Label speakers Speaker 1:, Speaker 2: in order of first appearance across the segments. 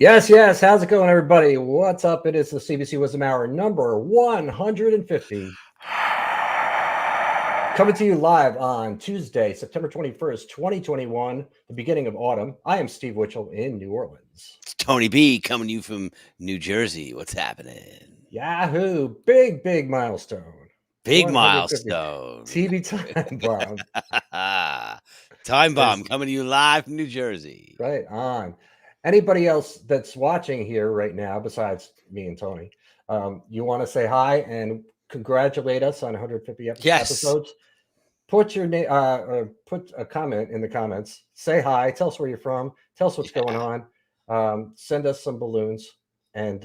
Speaker 1: Yes. How's it going, everybody? What's up? It is the CBC Wizdumb Hour number 150. Coming to you live on Tuesday, September 21st, 2021, the beginning of autumn. I am Steve Witchell in New Orleans.
Speaker 2: It's Tony B coming to you from New Jersey. What's happening?
Speaker 1: Yahoo! Big milestone.
Speaker 2: Big
Speaker 1: 150.
Speaker 2: milestone.
Speaker 1: TV time bomb.
Speaker 2: Time bomb
Speaker 1: Is
Speaker 2: coming to you live from New Jersey.
Speaker 1: right on. Anybody else that's watching here right now, besides me and Tony, you want to say hi and congratulate us on 150
Speaker 2: Yes.
Speaker 1: episodes? Put your name, put a comment in the comments. Say hi. Tell us where you're from. Tell us what's going on. Send us some balloons. And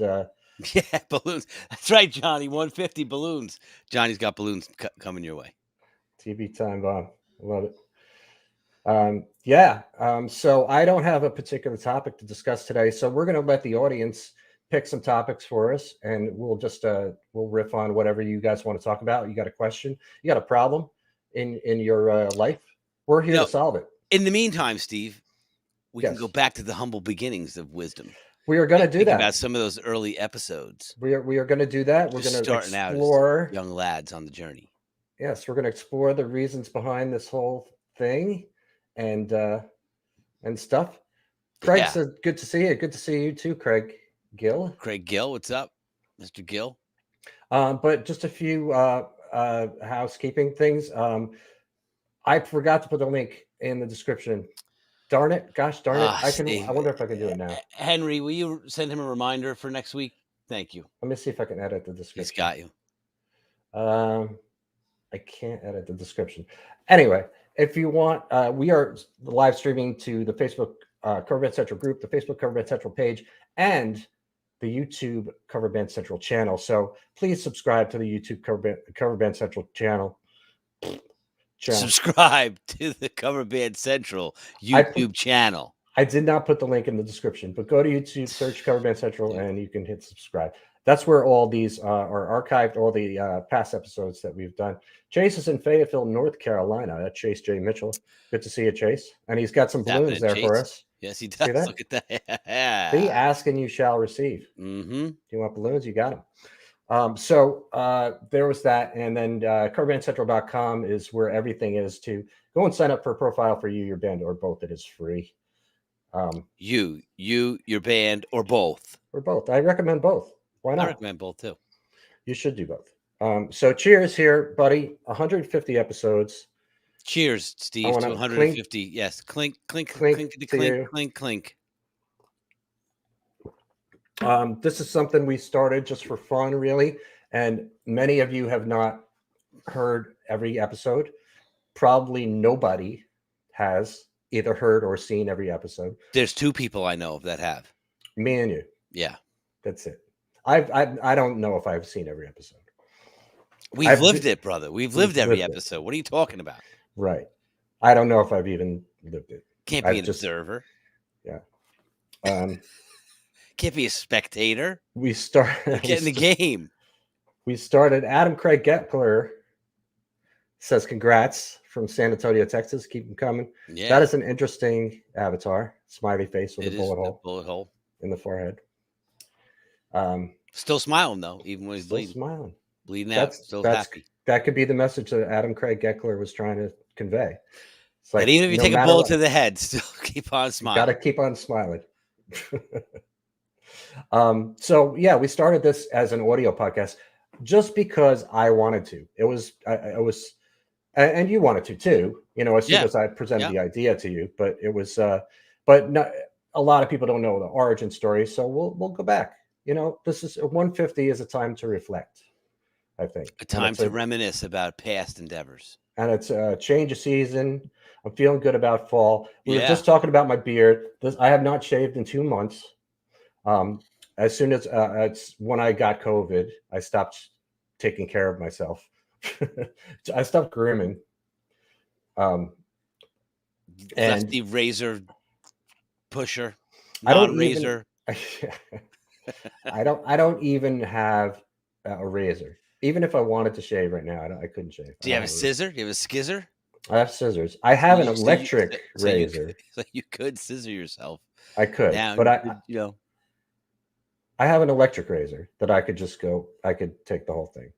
Speaker 2: Yeah, balloons. That's right, Johnny. 150 balloons. Johnny's got balloons coming your way.
Speaker 1: TV time bomb. I love it. So I don't have a particular topic to discuss today. So we're going to let the audience pick some topics for us, and we'll just we'll riff on whatever you guys want to talk about. You got a question? You got a problem in your life? We're here to solve it.
Speaker 2: In the meantime, Steve, we
Speaker 1: Yes.
Speaker 2: can go back to the humble beginnings of wisdom.
Speaker 1: We are going to do
Speaker 2: Think
Speaker 1: that.
Speaker 2: about some of those early episodes.
Speaker 1: We are going to do that. We're going to
Speaker 2: Starting out
Speaker 1: explore
Speaker 2: as young lads on the journey.
Speaker 1: Yes, we're going to explore the reasons behind this whole thing, and stuff. Craig
Speaker 2: Yeah.
Speaker 1: said, "Good to see you. Good to see you too, Craig Gill."
Speaker 2: Craig Gill, what's up, Mr. Gill?
Speaker 1: But just a few housekeeping things. I forgot to put the link in the description. Darn it! Gosh darn it! I wonder if I can do it now.
Speaker 2: Henry, will you send him a reminder for next week? Thank you.
Speaker 1: Let me see if I can edit the description.
Speaker 2: He's got you.
Speaker 1: I can't edit the description. Anyway, if you want, we are live streaming to the Facebook Cover Band Central group, the Facebook Cover Band Central page, and the YouTube Cover Band Central channel. So please subscribe to the YouTube Cover Band Central channel.
Speaker 2: Subscribe to the Cover Band Central YouTube channel.
Speaker 1: I did not put the link in the description, but go to YouTube, search Cover Band Central, and you can hit subscribe. That's where all these are archived, all the past episodes that we've done. Chase is in Fayetteville, North Carolina. That's Chase J. Mitchell. Good to see you, Chase. And he's got some balloons there for us.
Speaker 2: Yes, he does. Look at that. Yeah.
Speaker 1: See, ask and you shall receive.
Speaker 2: Mm-hmm.
Speaker 1: If you want balloons, you got them. So there was that. And then coverbandcentral.com is where everything is to go and sign up for a profile for you, your band, or both. It is free.
Speaker 2: You, your band, or both?
Speaker 1: Or both. I recommend both. Why not?
Speaker 2: I recommend both too.
Speaker 1: You should do both. So cheers here, buddy. 150 episodes.
Speaker 2: Cheers, Steve, to 150. Yes. Clink, clink, clink, clink, clink.
Speaker 1: This is something we started just for fun, really. And many of you have not heard every episode. Probably nobody has either heard or seen every episode.
Speaker 2: There's two people I know of that have.
Speaker 1: Me and you.
Speaker 2: Yeah.
Speaker 1: That's it. I don't know if I've seen every episode.
Speaker 2: We've lived it, brother. We've lived every episode. What are you talking about?
Speaker 1: Right. I don't know if I've even lived it.
Speaker 2: Can't be an observer.
Speaker 1: Yeah.
Speaker 2: Can't be a spectator.
Speaker 1: We started.
Speaker 2: Get in the game.
Speaker 1: We started. Adam Craig Gettler says congrats from San Antonio, Texas. Keep them coming.
Speaker 2: Yeah.
Speaker 1: That is an interesting avatar. Smiley face with a
Speaker 2: bullet hole
Speaker 1: in the forehead.
Speaker 2: Still smiling though, even when he's
Speaker 1: still smiling,
Speaker 2: bleeding out. Still happy.
Speaker 1: That could be the message that Adam Craig Gettler was trying to convey.
Speaker 2: It's like, and even if you take a bullet to the head, still keep on smiling.
Speaker 1: Got to keep on smiling. So yeah, we started this as an audio podcast just because I wanted to. It was, and you wanted to too. You know, as soon as I presented the idea to you, but it was, but not a lot of people don't know the origin story. So we'll go back. You know, this is 150 is a time to reflect, I think.
Speaker 2: A time to reminisce about past endeavors.
Speaker 1: And it's a change of season. I'm feeling good about fall. We were just talking about my beard. I have not shaved in 2 months. As soon as it's when I got COVID, I stopped taking care of myself. I stopped grooming.
Speaker 2: And the razor pusher,
Speaker 1: non-razor. I don't even have a razor. Even if I wanted to shave right now, I couldn't shave.
Speaker 2: Do you have a scissor? Do you have a skizzer?
Speaker 1: I have scissors. I have an electric razor.
Speaker 2: So you could scissor yourself.
Speaker 1: I could,
Speaker 2: now,
Speaker 1: but
Speaker 2: you know.
Speaker 1: I have an electric razor that I could just go. I could take the whole thing.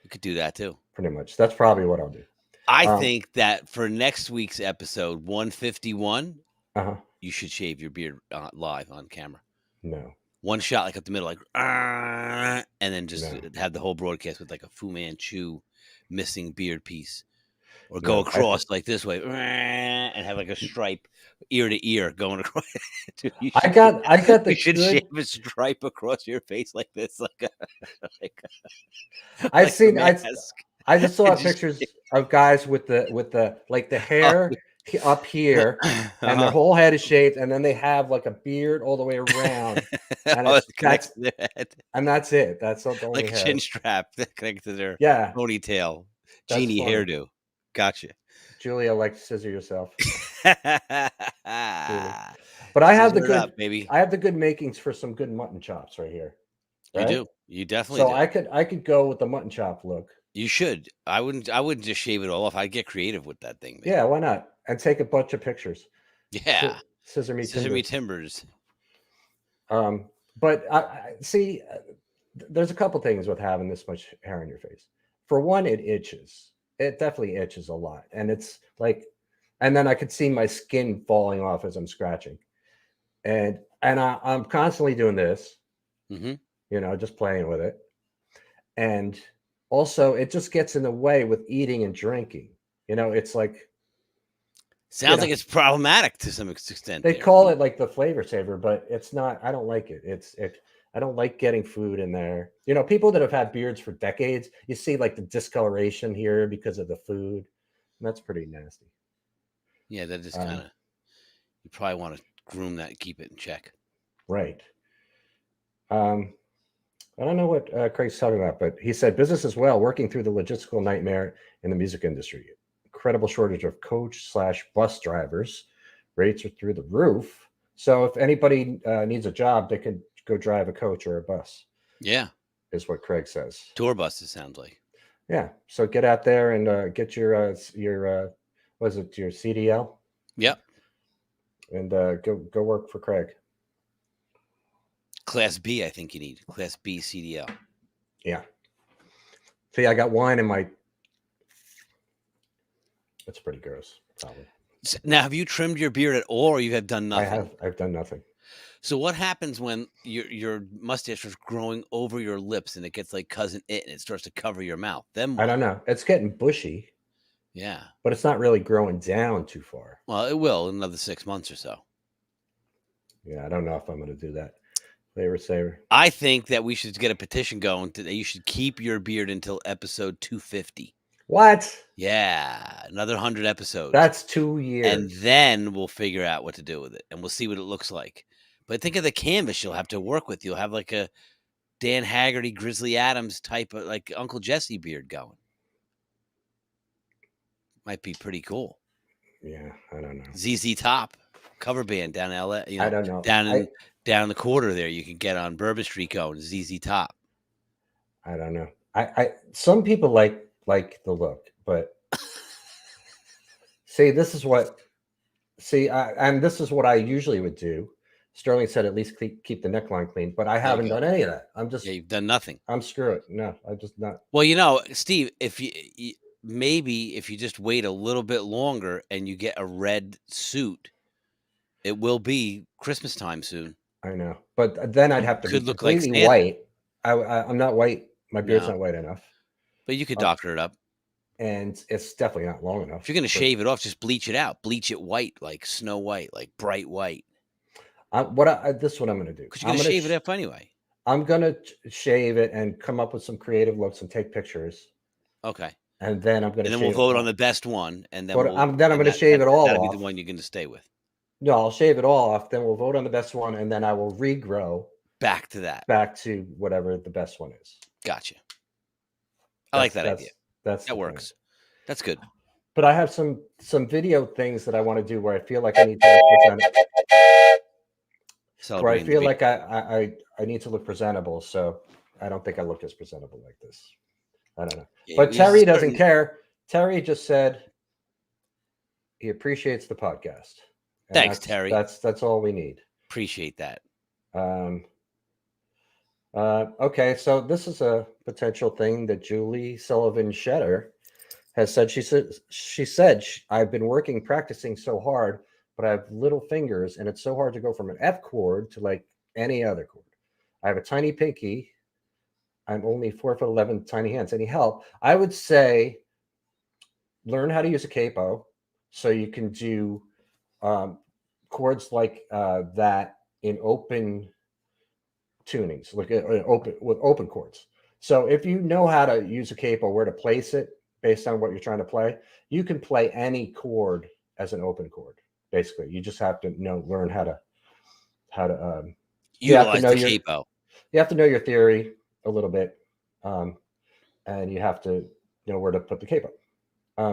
Speaker 2: You could do that too.
Speaker 1: Pretty much. That's probably what I'll do.
Speaker 2: I think that for next week's episode 151,
Speaker 1: Uh-huh.
Speaker 2: you should shave your beard live on camera.
Speaker 1: No.
Speaker 2: One shot like up the middle, like, and then just have the whole broadcast with like a Fu Manchu missing beard piece, or go across like this way, and have like a stripe ear to ear going across. Dude,
Speaker 1: I got the.
Speaker 2: You should shave a stripe across your face like this,
Speaker 1: I just saw pictures of guys with the like the hair up here, and their whole head is shaved, and then they have like a beard all the way around, and that's it. That's the only
Speaker 2: like a chin strap that connects to their ponytail, genie hairdo. Gotcha.
Speaker 1: Julia, like scissor yourself. But I have I have the good makings for some good mutton chops right here.
Speaker 2: Right? You do. You definitely do.
Speaker 1: I could go with the mutton chop look.
Speaker 2: You should. I wouldn't just shave it all off. I'd get creative with that thing, man.
Speaker 1: Yeah, why not? And take a bunch of pictures.
Speaker 2: Yeah.
Speaker 1: Scissor me
Speaker 2: timbers.
Speaker 1: But I see there's a couple things with having this much hair on your face. For one, it itches. It definitely itches a lot. And it's like, and then I could see my skin falling off as I'm scratching. And I'm constantly doing this, just playing with it. And also it just gets in the way with eating and drinking. It's like,
Speaker 2: sounds like it's problematic to some extent.
Speaker 1: They call it like the flavor saver, but it's not. I don't like it. I don't like getting food in there. People that have had beards for decades, you see like the discoloration here because of the food. And that's pretty nasty.
Speaker 2: Yeah, that is kind of. You probably want to groom that and keep it in check.
Speaker 1: Right. I don't know what Craig's talking about, but he said business as well, working through the logistical nightmare in the music industry. Incredible shortage of coach/bus drivers. Rates are through the roof. So if anybody needs a job, they could go drive a coach or a bus.
Speaker 2: Yeah.
Speaker 1: Is what Craig says.
Speaker 2: Tour buses sounds like.
Speaker 1: Yeah. So get out there and get your was it your CDL?
Speaker 2: Yep.
Speaker 1: And go work for Craig.
Speaker 2: Class B, I think you need. Class B CDL.
Speaker 1: Yeah. See, I got wine in my. That's pretty gross, probably.
Speaker 2: Now, have you trimmed your beard at all, or you have done nothing?
Speaker 1: I've done nothing.
Speaker 2: So what happens when your mustache is growing over your lips and it gets like Cousin It and it starts to cover your mouth? Then what?
Speaker 1: I don't know. It's getting bushy.
Speaker 2: Yeah.
Speaker 1: But it's not really growing down too far.
Speaker 2: Well, it will in another 6 months or so.
Speaker 1: Yeah, I don't know if I'm going to do that. Flavor saver.
Speaker 2: I think that we should get a petition going that you should keep your beard until episode 250.
Speaker 1: What?
Speaker 2: Yeah, another 100 episodes.
Speaker 1: That's 2 years.
Speaker 2: And then we'll figure out what to do with it, and we'll see what it looks like. But think of the canvas you'll have to work with. You'll have like a Dan Haggerty, Grizzly Adams type of like Uncle Jesse beard going. Might be pretty cool.
Speaker 1: Yeah, I don't know.
Speaker 2: ZZ Top cover band down in LA.
Speaker 1: I don't know.
Speaker 2: Down the quarter there, you can get on Bourbon Street going ZZ Top.
Speaker 1: I don't know. I some people like the look, but see, this is what I usually would do. Sterling said at least keep the neckline clean, but I haven't done any of that. I'm just
Speaker 2: you've done nothing.
Speaker 1: I'm screw it. No, I'm just not.
Speaker 2: Well, Steve, if you maybe if you just wait a little bit longer and you get a red suit, it will be Christmas time soon.
Speaker 1: I know, but then I'd have to be completely white. I'm not white. My beard's not white enough.
Speaker 2: But you could doctor it up.
Speaker 1: And it's definitely not long enough.
Speaker 2: If you're going to shave it off, just bleach it out. Bleach it white, like Snow White, like bright white.
Speaker 1: This is what I'm going to do.
Speaker 2: Because you're going to shave it up anyway.
Speaker 1: I'm going to shave it and come up with some creative looks and take pictures.
Speaker 2: Okay.
Speaker 1: And then I'm going to.
Speaker 2: And then we'll vote on the best one, and then
Speaker 1: I'm going to shave it all off.
Speaker 2: That'll be the one you're going to stay with.
Speaker 1: No, I'll shave it all off. Then we'll vote on the best one, and then I will regrow
Speaker 2: back to that.
Speaker 1: Back to whatever the best one is.
Speaker 2: Gotcha. I like that idea. That works.
Speaker 1: Thing.
Speaker 2: That's good.
Speaker 1: But I have some video things that I want to do where I feel like I need to look presentable. Where I feel like I need to look presentable. So I don't think I look as presentable like this. I don't know. Yeah, but Terry doesn't care. Terry just said he appreciates the podcast.
Speaker 2: Thanks, Terry.
Speaker 1: That's all we need.
Speaker 2: Appreciate that.
Speaker 1: Okay, so this is a potential thing that Julie Sullivan Shetter has said. She said I've been practicing so hard, but I have little fingers, and it's so hard to go from an F chord to like any other chord. I have a tiny pinky. I'm only 4'11", tiny hands. Any help? I would say learn how to use a capo, so you can do um, chords like that in open tunings, like open with open chords. So if you know how to use a capo, where to place it based on what you're trying to play, you can play any chord as an open chord. Basically, you just have to learn how to you have to
Speaker 2: Utilize
Speaker 1: know
Speaker 2: the
Speaker 1: your
Speaker 2: capo.
Speaker 1: you have to know your theory a little bit, um, and you have to know where to put the capo.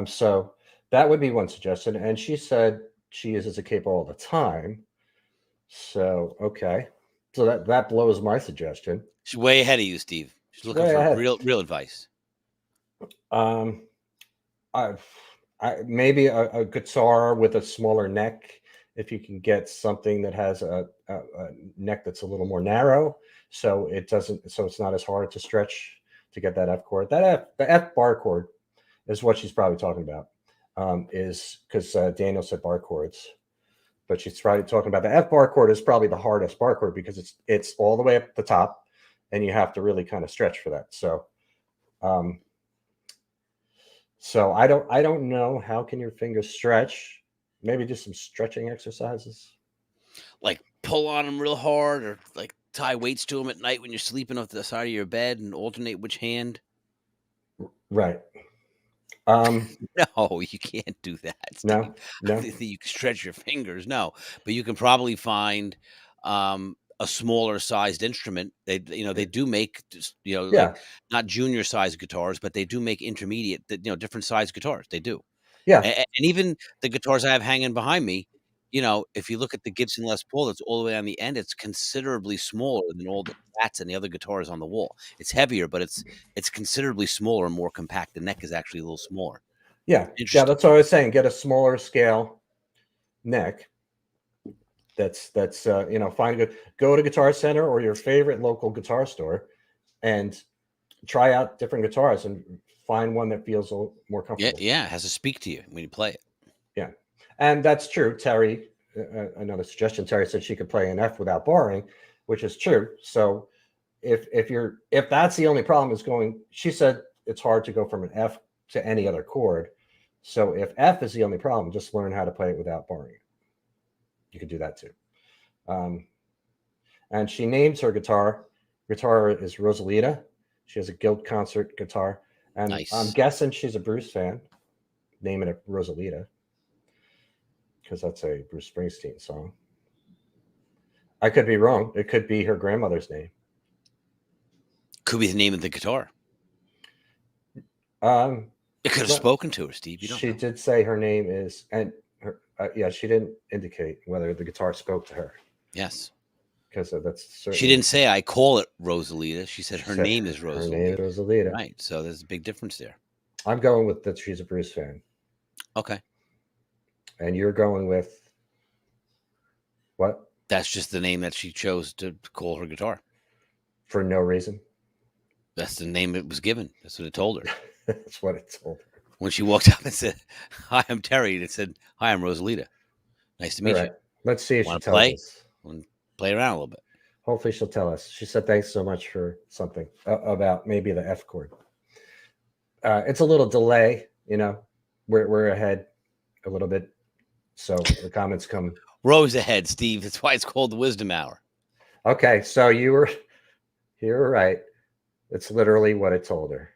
Speaker 1: So that would be one suggestion. And she said she uses a capo all the time. So okay, so that blows my suggestion.
Speaker 2: She's way ahead of you, Steve. She's
Speaker 1: It's
Speaker 2: looking
Speaker 1: way
Speaker 2: for
Speaker 1: ahead.
Speaker 2: real advice.
Speaker 1: Um, I, I maybe a guitar with a smaller neck. If you can get something that has a neck that's a little more narrow, so it's not as hard to stretch to get that F chord. The F bar chord is what she's probably talking about. Is because Daniel said bar chords, but she's probably talking about the F bar chord is probably the hardest bar chord because it's all the way up the top, and you have to really kind of stretch for that. Um, so I don't know, how can your fingers stretch? Maybe do some stretching exercises.
Speaker 2: Like pull on them real hard, or like tie weights to them at night when you're sleeping off the side of your bed and alternate which hand.
Speaker 1: Right. Um,
Speaker 2: No, you can't do that, Steve.
Speaker 1: no, no.
Speaker 2: You can stretch your fingers, no, but you can probably find a smaller sized instrument. They do make
Speaker 1: Yeah,
Speaker 2: like not junior sized guitars, but they do make intermediate, different sized guitars. They do,
Speaker 1: yeah,
Speaker 2: and even the guitars I have hanging behind me. If you look at the Gibson Les Paul, that's all the way on the end. It's considerably smaller than all the Flats and the other guitars on the wall. It's heavier, but it's considerably smaller and more compact. The neck is actually a little smaller.
Speaker 1: yeah.
Speaker 2: Interesting.
Speaker 1: That's what I was saying. Get a smaller scale neck. That's find a good go to Guitar Center or your favorite local guitar store and try out different guitars and find one that feels a little more
Speaker 2: Yeah,
Speaker 1: comfortable.
Speaker 2: yeah, it has to speak to you when you play it.
Speaker 1: Yeah, and that's true. Terry, another suggestion. Terry said she could play an F without barring, which is true. So if that's the only problem is going, she said it's hard to go from an F to any other chord. So if F is the only problem, just learn how to play it without barring. You could do that too. Um, and she names her guitar. Guitar is Rosalita. She has a Guild concert guitar, and I'm
Speaker 2: Nice.
Speaker 1: guessing she's a Bruce fan. Naming it Rosalita because that's a Bruce Springsteen song. I could be wrong. It could be her grandmother's name.
Speaker 2: Could be the name of the guitar.
Speaker 1: Um,
Speaker 2: It could have
Speaker 1: well,
Speaker 2: spoken to her, Steve. You don't
Speaker 1: she
Speaker 2: know.
Speaker 1: did say her name is, and her, yeah, she didn't indicate whether the guitar spoke to her
Speaker 2: Yes.
Speaker 1: because that's certainly.
Speaker 2: She didn't say I call it Rosalita. She said
Speaker 1: She
Speaker 2: her
Speaker 1: said
Speaker 2: name is
Speaker 1: her name is
Speaker 2: Rosalita.
Speaker 1: Rosalita.
Speaker 2: Right. So there's a big difference there.
Speaker 1: I'm going with that she's a Bruce fan.
Speaker 2: Okay.
Speaker 1: And you're going with what?
Speaker 2: That's just the name that she chose to call her guitar.
Speaker 1: For no reason.
Speaker 2: That's the name it was given. That's what it told her.
Speaker 1: That's what it told her.
Speaker 2: When she walked up and said, "Hi, I'm Terry," and it said, "Hi, I'm Rosalita. Nice to meet you.
Speaker 1: Let's see if she
Speaker 2: Want to
Speaker 1: tells
Speaker 2: play?
Speaker 1: us.
Speaker 2: Want to play around a little bit."
Speaker 1: Hopefully she'll tell us. She said thanks so much for something about maybe the F chord. It's a little delay, we're ahead a little bit. So the comments come.
Speaker 2: Rose ahead, Steve. That's why it's called the Wizdumb Hour.
Speaker 1: Okay, so you were right. It's literally what it told her.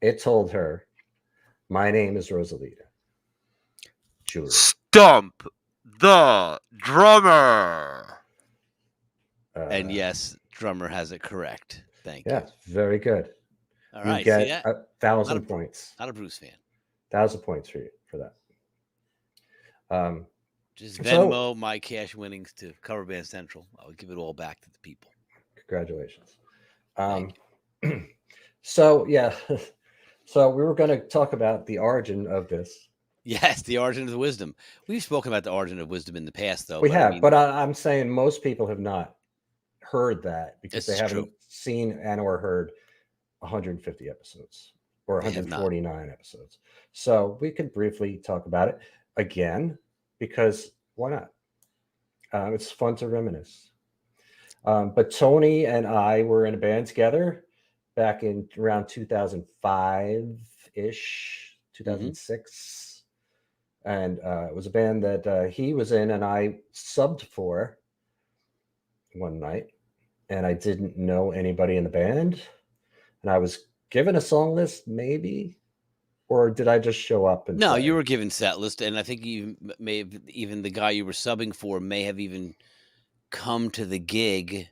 Speaker 1: It told her, my name is Rosalita. Julie.
Speaker 2: Stump the drummer. And yes, drummer has it correct. Thank you.
Speaker 1: Yeah, very good.
Speaker 2: All right.
Speaker 1: You get 1,000 points.
Speaker 2: Not a Bruce fan.
Speaker 1: 1,000 points for you for that.
Speaker 2: Just Venmo my cash winnings to Cover Band Central. I would give it all back to the people.
Speaker 1: Congratulations. So yeah, so we were going to talk about the origin of this.
Speaker 2: Yes, the origin of the wisdom. We've spoken about the origin of wisdom in the past, though.
Speaker 1: We have, but I'm saying most people have not heard that because they haven't seen and or heard 150 episodes or 149 episodes. So we could briefly talk about it again because why not? It's fun to reminisce. But Tony and I were in a band together back in around 2005-ish, 2006. And it was a band that he was in and I subbed for one night. And I didn't know anybody in the band. And I was given a song list, maybe. Or did I just show up and
Speaker 2: No,
Speaker 1: play?
Speaker 2: you were given set list. And I think you may have, even the guy you were subbing for may have even come to the gig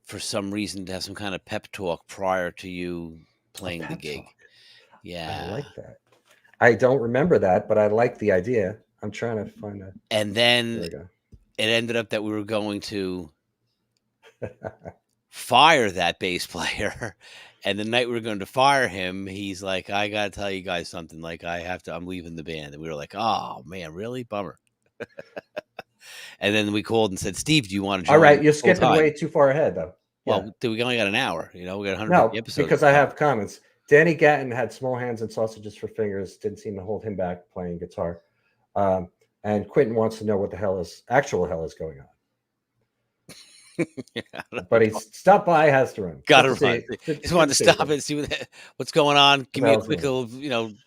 Speaker 2: for some reason to have some kind of pep talk prior to you playing the gig.
Speaker 1: Talk.
Speaker 2: Yeah.
Speaker 1: I like that. I don't remember that, but I like the idea. I'm trying to find a.
Speaker 2: And then it ended up that we were going to fire that bass player. And the night we were going to fire him, he's like, I got to tell you guys something. Like, I'm leaving the band. And we were like, oh, man, really? Bummer. And then we called and said, Steve, do you want to join?
Speaker 1: All right, you're skipping way too far ahead, though.
Speaker 2: Well, we only got an hour. We got 150 episodes.
Speaker 1: Because I have comments. Danny Gatton had small hands and sausages for fingers. Didn't seem to hold him back playing guitar. And Quentin wants to know what the actual hell is going on. But he stopped by, has to run.
Speaker 2: Got to run. Just wanted to stop and see what's going on. Give me a quick little,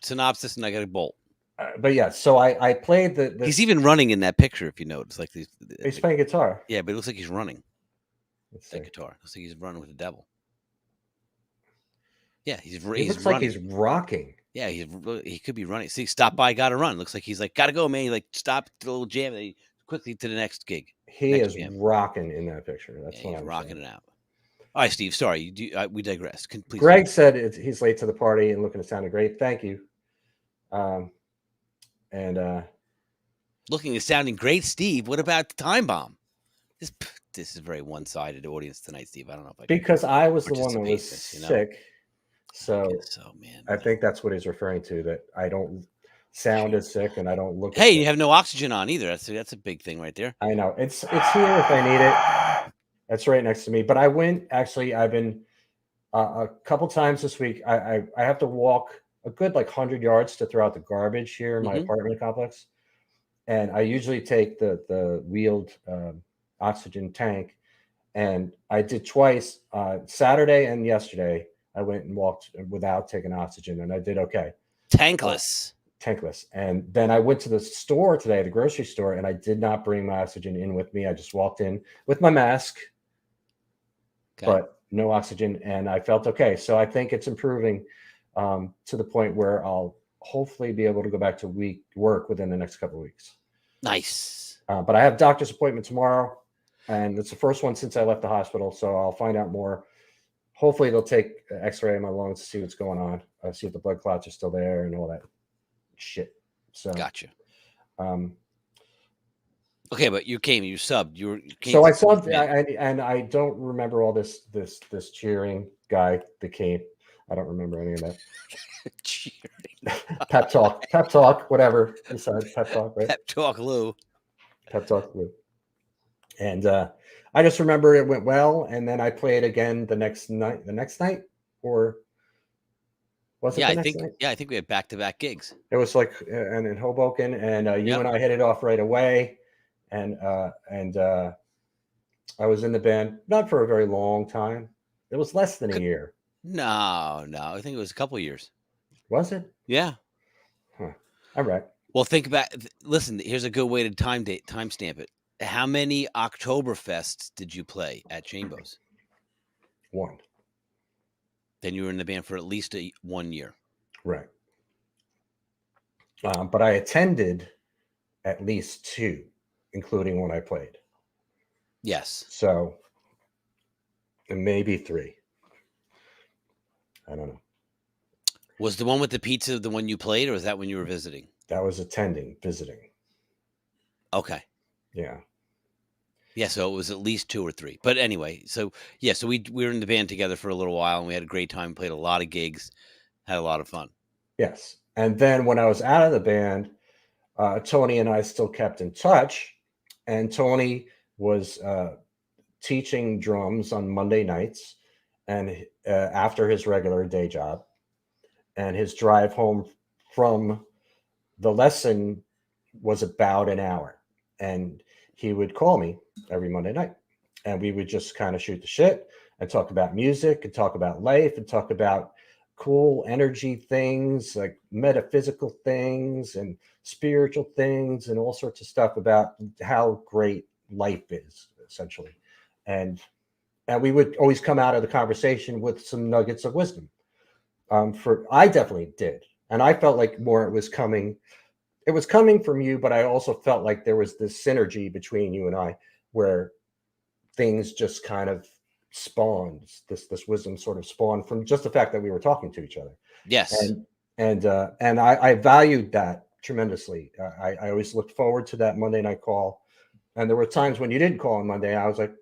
Speaker 2: synopsis, and I got a bolt.
Speaker 1: But yeah, so I played the.
Speaker 2: He's even running in that picture. If you notice, like
Speaker 1: he's playing guitar.
Speaker 2: Yeah, but it looks like he's running. That guitar looks like he's running with the devil. Yeah, he looks
Speaker 1: like he's rocking.
Speaker 2: Yeah, he could be running. See, stop by, got to run. Looks like he's like, got to go, man. He like stop, did a little jam, and quickly to the next gig.
Speaker 1: He is rocking in that picture. That's what
Speaker 2: he's
Speaker 1: I'm
Speaker 2: rocking
Speaker 1: saying.
Speaker 2: All right, Steve. Sorry, we digress. Please.
Speaker 1: Greg said he's late to the party and looking to sound great. Thank you.
Speaker 2: Looking and sounding great, Steve. What about the time bomb? This is a very one-sided audience tonight, Steve. I don't know if
Speaker 1: because I was the one that was sick. So
Speaker 2: man,
Speaker 1: I think that's what he's referring to. That I don't sound as sick and I don't look.
Speaker 2: Hey, you have no oxygen on either. That's a big thing right there.
Speaker 1: I know it's here if I need it. That's right next to me. But I went. Actually, I've been a couple times this week. I have to walk a good 100 yards to throw out the garbage here in my apartment complex, and I usually take the wheeled oxygen tank, and I did twice. Saturday and yesterday, I went and walked without taking oxygen, and I did okay.
Speaker 2: Tankless.
Speaker 1: And then I went to the store today, the grocery store, and I did not bring my oxygen in with me. I just walked in with my mask, but no oxygen, and I felt okay. So I think it's improving to the point where I'll hopefully be able to go back to work within the next couple of weeks.
Speaker 2: Nice.
Speaker 1: But I have a doctor's appointment tomorrow, and it's the first one since I left the hospital, so I'll find out more. Hopefully they'll take an x-ray of my lungs to see what's going on, see if the blood clots are still there and all that shit. So
Speaker 2: gotcha. Okay, but you subbed.
Speaker 1: So I subbed, and I don't remember all this cheering guy that came. I don't remember any of that. Cheering. Pep talk, whatever. Besides pep talk, right?
Speaker 2: Pep talk, Lou.
Speaker 1: And I just remember it went well, and then I played again the next night, or was it the next night?
Speaker 2: Yeah, I think we had back-to-back gigs.
Speaker 1: It was and in Hoboken, and you and I hit it off right away, and I was in the band not for a very long time. It was less than a year.
Speaker 2: No, I think it was a couple of years.
Speaker 1: Was it?
Speaker 2: Yeah.
Speaker 1: Huh. All right.
Speaker 2: Well, think about. Listen, here's a good way to timestamp it. How many Oktoberfests did you play at Chambo's?
Speaker 1: 1.
Speaker 2: Then you were in the band for at least 1 year.
Speaker 1: Right. But I attended at least 2, including when I played.
Speaker 2: Yes.
Speaker 1: So, and maybe 3. I don't know.
Speaker 2: Was the one with the pizza the one you played, or was that when you were visiting?
Speaker 1: That was visiting.
Speaker 2: Okay.
Speaker 1: Yeah.
Speaker 2: Yeah, so it was at least 2 or 3. But anyway, so we were in the band together for a little while, and we had a great time, played a lot of gigs, had a lot of fun.
Speaker 1: Yes. And then when I was out of the band, Tony and I still kept in touch, and Tony was teaching drums on Monday nights, and after his regular day job, and his drive home from the lesson was about an hour. And he would call me every Monday night, and we would just kind of shoot the shit and talk about music and talk about life and talk about cool energy things like metaphysical things and spiritual things and all sorts of stuff about how great life is, essentially. And we would always come out of the conversation with some nuggets of wisdom. I definitely did, and I felt like more it was coming from you, but I also felt like there was this synergy between you and I where things just kind of spawned. This wisdom sort of spawned from just the fact that we were talking to each other.
Speaker 2: Yes.
Speaker 1: And I valued that tremendously. I always looked forward to that Monday night call. And there were times when you didn't call on Monday, I was like,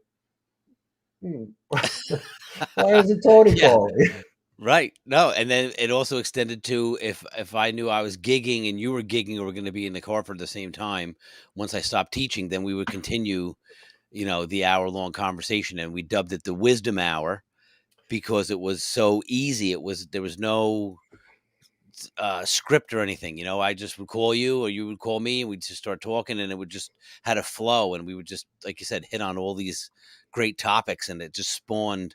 Speaker 1: why isn't Tony calling?
Speaker 2: Right. No, and then it also extended to if I knew I was gigging and you were gigging or we're going to be in the car for the same time, once I stopped teaching, then we would continue, the hour-long conversation, and we dubbed it the Wizdumb Hour because it was so easy. There was no script or anything. I just would call you or you would call me, and we'd just start talking, and it would just had a flow, and we would just, like you said, hit on all these great topics, and it just spawned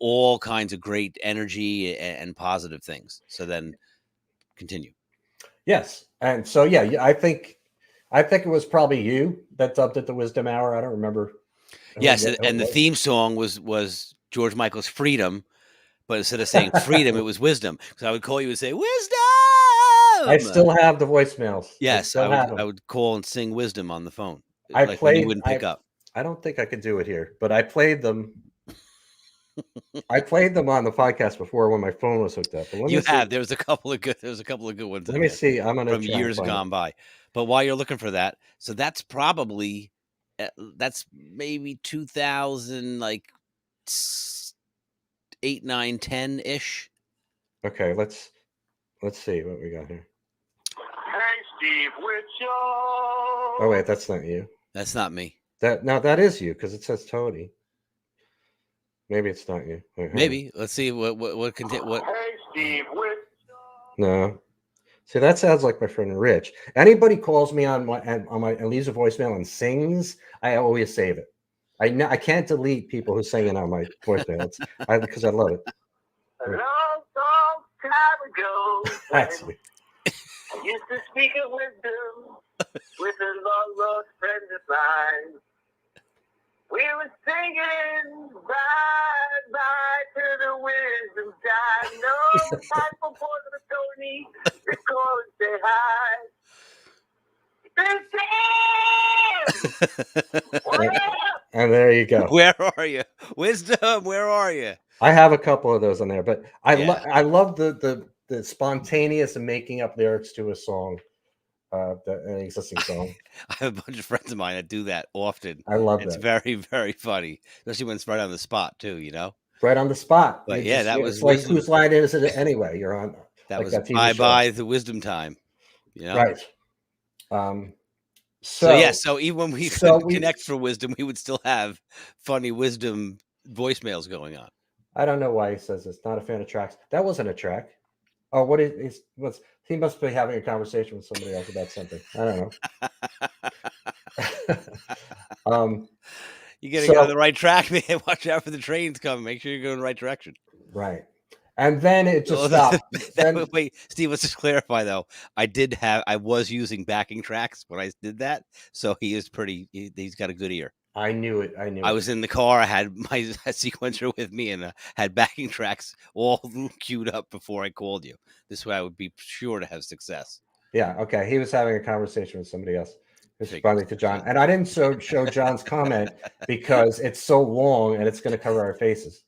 Speaker 2: all kinds of great energy and positive things. So then continue.
Speaker 1: Yes. And so, yeah, I think it was probably you that dubbed it the Wizdumb Hour. I don't remember.
Speaker 2: Yes. And the theme song was George Michael's Freedom, but instead of saying freedom, it was wisdom. So I would call you and say, wisdom.
Speaker 1: I still have the voicemails.
Speaker 2: Yes. I would call and sing wisdom on the phone.
Speaker 1: When
Speaker 2: you wouldn't pick up.
Speaker 1: I don't think I could do it here, but I played them. I played them on the podcast before when my phone was hooked up. But
Speaker 2: There was a couple of good ones.
Speaker 1: Let me see. I'm gonna
Speaker 2: from years gone by. But while you're looking for that, so that's probably that's maybe 2000, like 8, 9, 10 ish.
Speaker 1: Okay, let's see what we got here.
Speaker 3: Hey, Steve, with you.
Speaker 1: Oh wait, that's not you.
Speaker 2: That's not me.
Speaker 1: That is you because it says Tony. Maybe it's not you. Wait,
Speaker 2: maybe. Let's see what.
Speaker 3: Hey, Steve, with
Speaker 1: you. No. See, that sounds like my friend Rich. Anybody calls me on my and leaves a voicemail and sings, I always save it. I can't delete people who sing it on my voicemail because I love it.
Speaker 3: a long time ago.
Speaker 1: That's you.
Speaker 3: I used to speak of wisdom with a long lost friend of mine. We were singing bye to the wisdom time. No time for Porter Tony to call and say hi.
Speaker 1: And there you go.
Speaker 2: Where are you? Wisdom, where are you?
Speaker 1: I have a couple of those on there, but I love the spontaneous and making up lyrics to a song. An existing song.
Speaker 2: I have a bunch of friends of mine that do that often.
Speaker 1: I love
Speaker 2: It's
Speaker 1: that.
Speaker 2: very, very funny, especially when it's right on the spot too.
Speaker 1: Right on the spot.
Speaker 2: But that was
Speaker 1: like whose line is it anyway? You're on.
Speaker 2: That was bye the wisdom time.
Speaker 1: Right.
Speaker 2: So even when we connect for wisdom, we would still have funny wisdom voicemails going on.
Speaker 1: I don't know why he says it's not a fan of tracks. That wasn't a track. Oh, he must be having a conversation with somebody else about something. I don't know.
Speaker 2: You got to go on the right track, man. Watch out for the trains coming. Make sure you're going in the right direction.
Speaker 1: Right. And then it just stopped.
Speaker 2: Wait, Steve, let's just clarify though. I was using backing tracks when I did that. So he's got a good ear.
Speaker 1: I knew it.
Speaker 2: I was in the car. I had my sequencer with me and had backing tracks all queued up before I called you. This way I would be sure to have success.
Speaker 1: Yeah. Okay. He was having a conversation with somebody else. It's funny to John. And I didn't show John's comment because it's so long and it's going to cover our faces.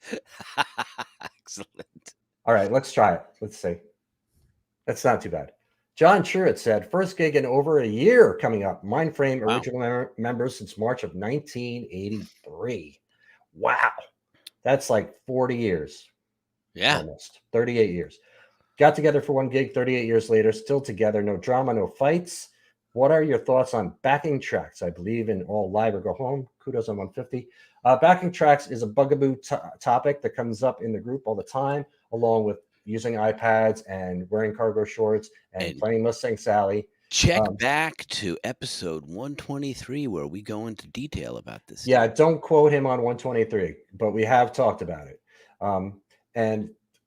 Speaker 2: Excellent.
Speaker 1: All right. Let's try it. Let's see. That's not too bad. John Truitt said, first gig in over a year coming up. Mindframe original members since March of 1983. Wow. That's like 40 years.
Speaker 2: Yeah.
Speaker 1: Almost 38 years. Got together for one gig 38 years later. Still together. No drama, no fights. what are your thoughts on backing tracks? I believe in all live or go home. Kudos on 150. Backing tracks is a bugaboo topic that comes up in the group all the time, along with using iPads and wearing cargo shorts and playing Mustang Sally.
Speaker 2: Check back to episode 123 where we go into detail about this.
Speaker 1: Yeah, don't quote him on 123, but we have talked about it.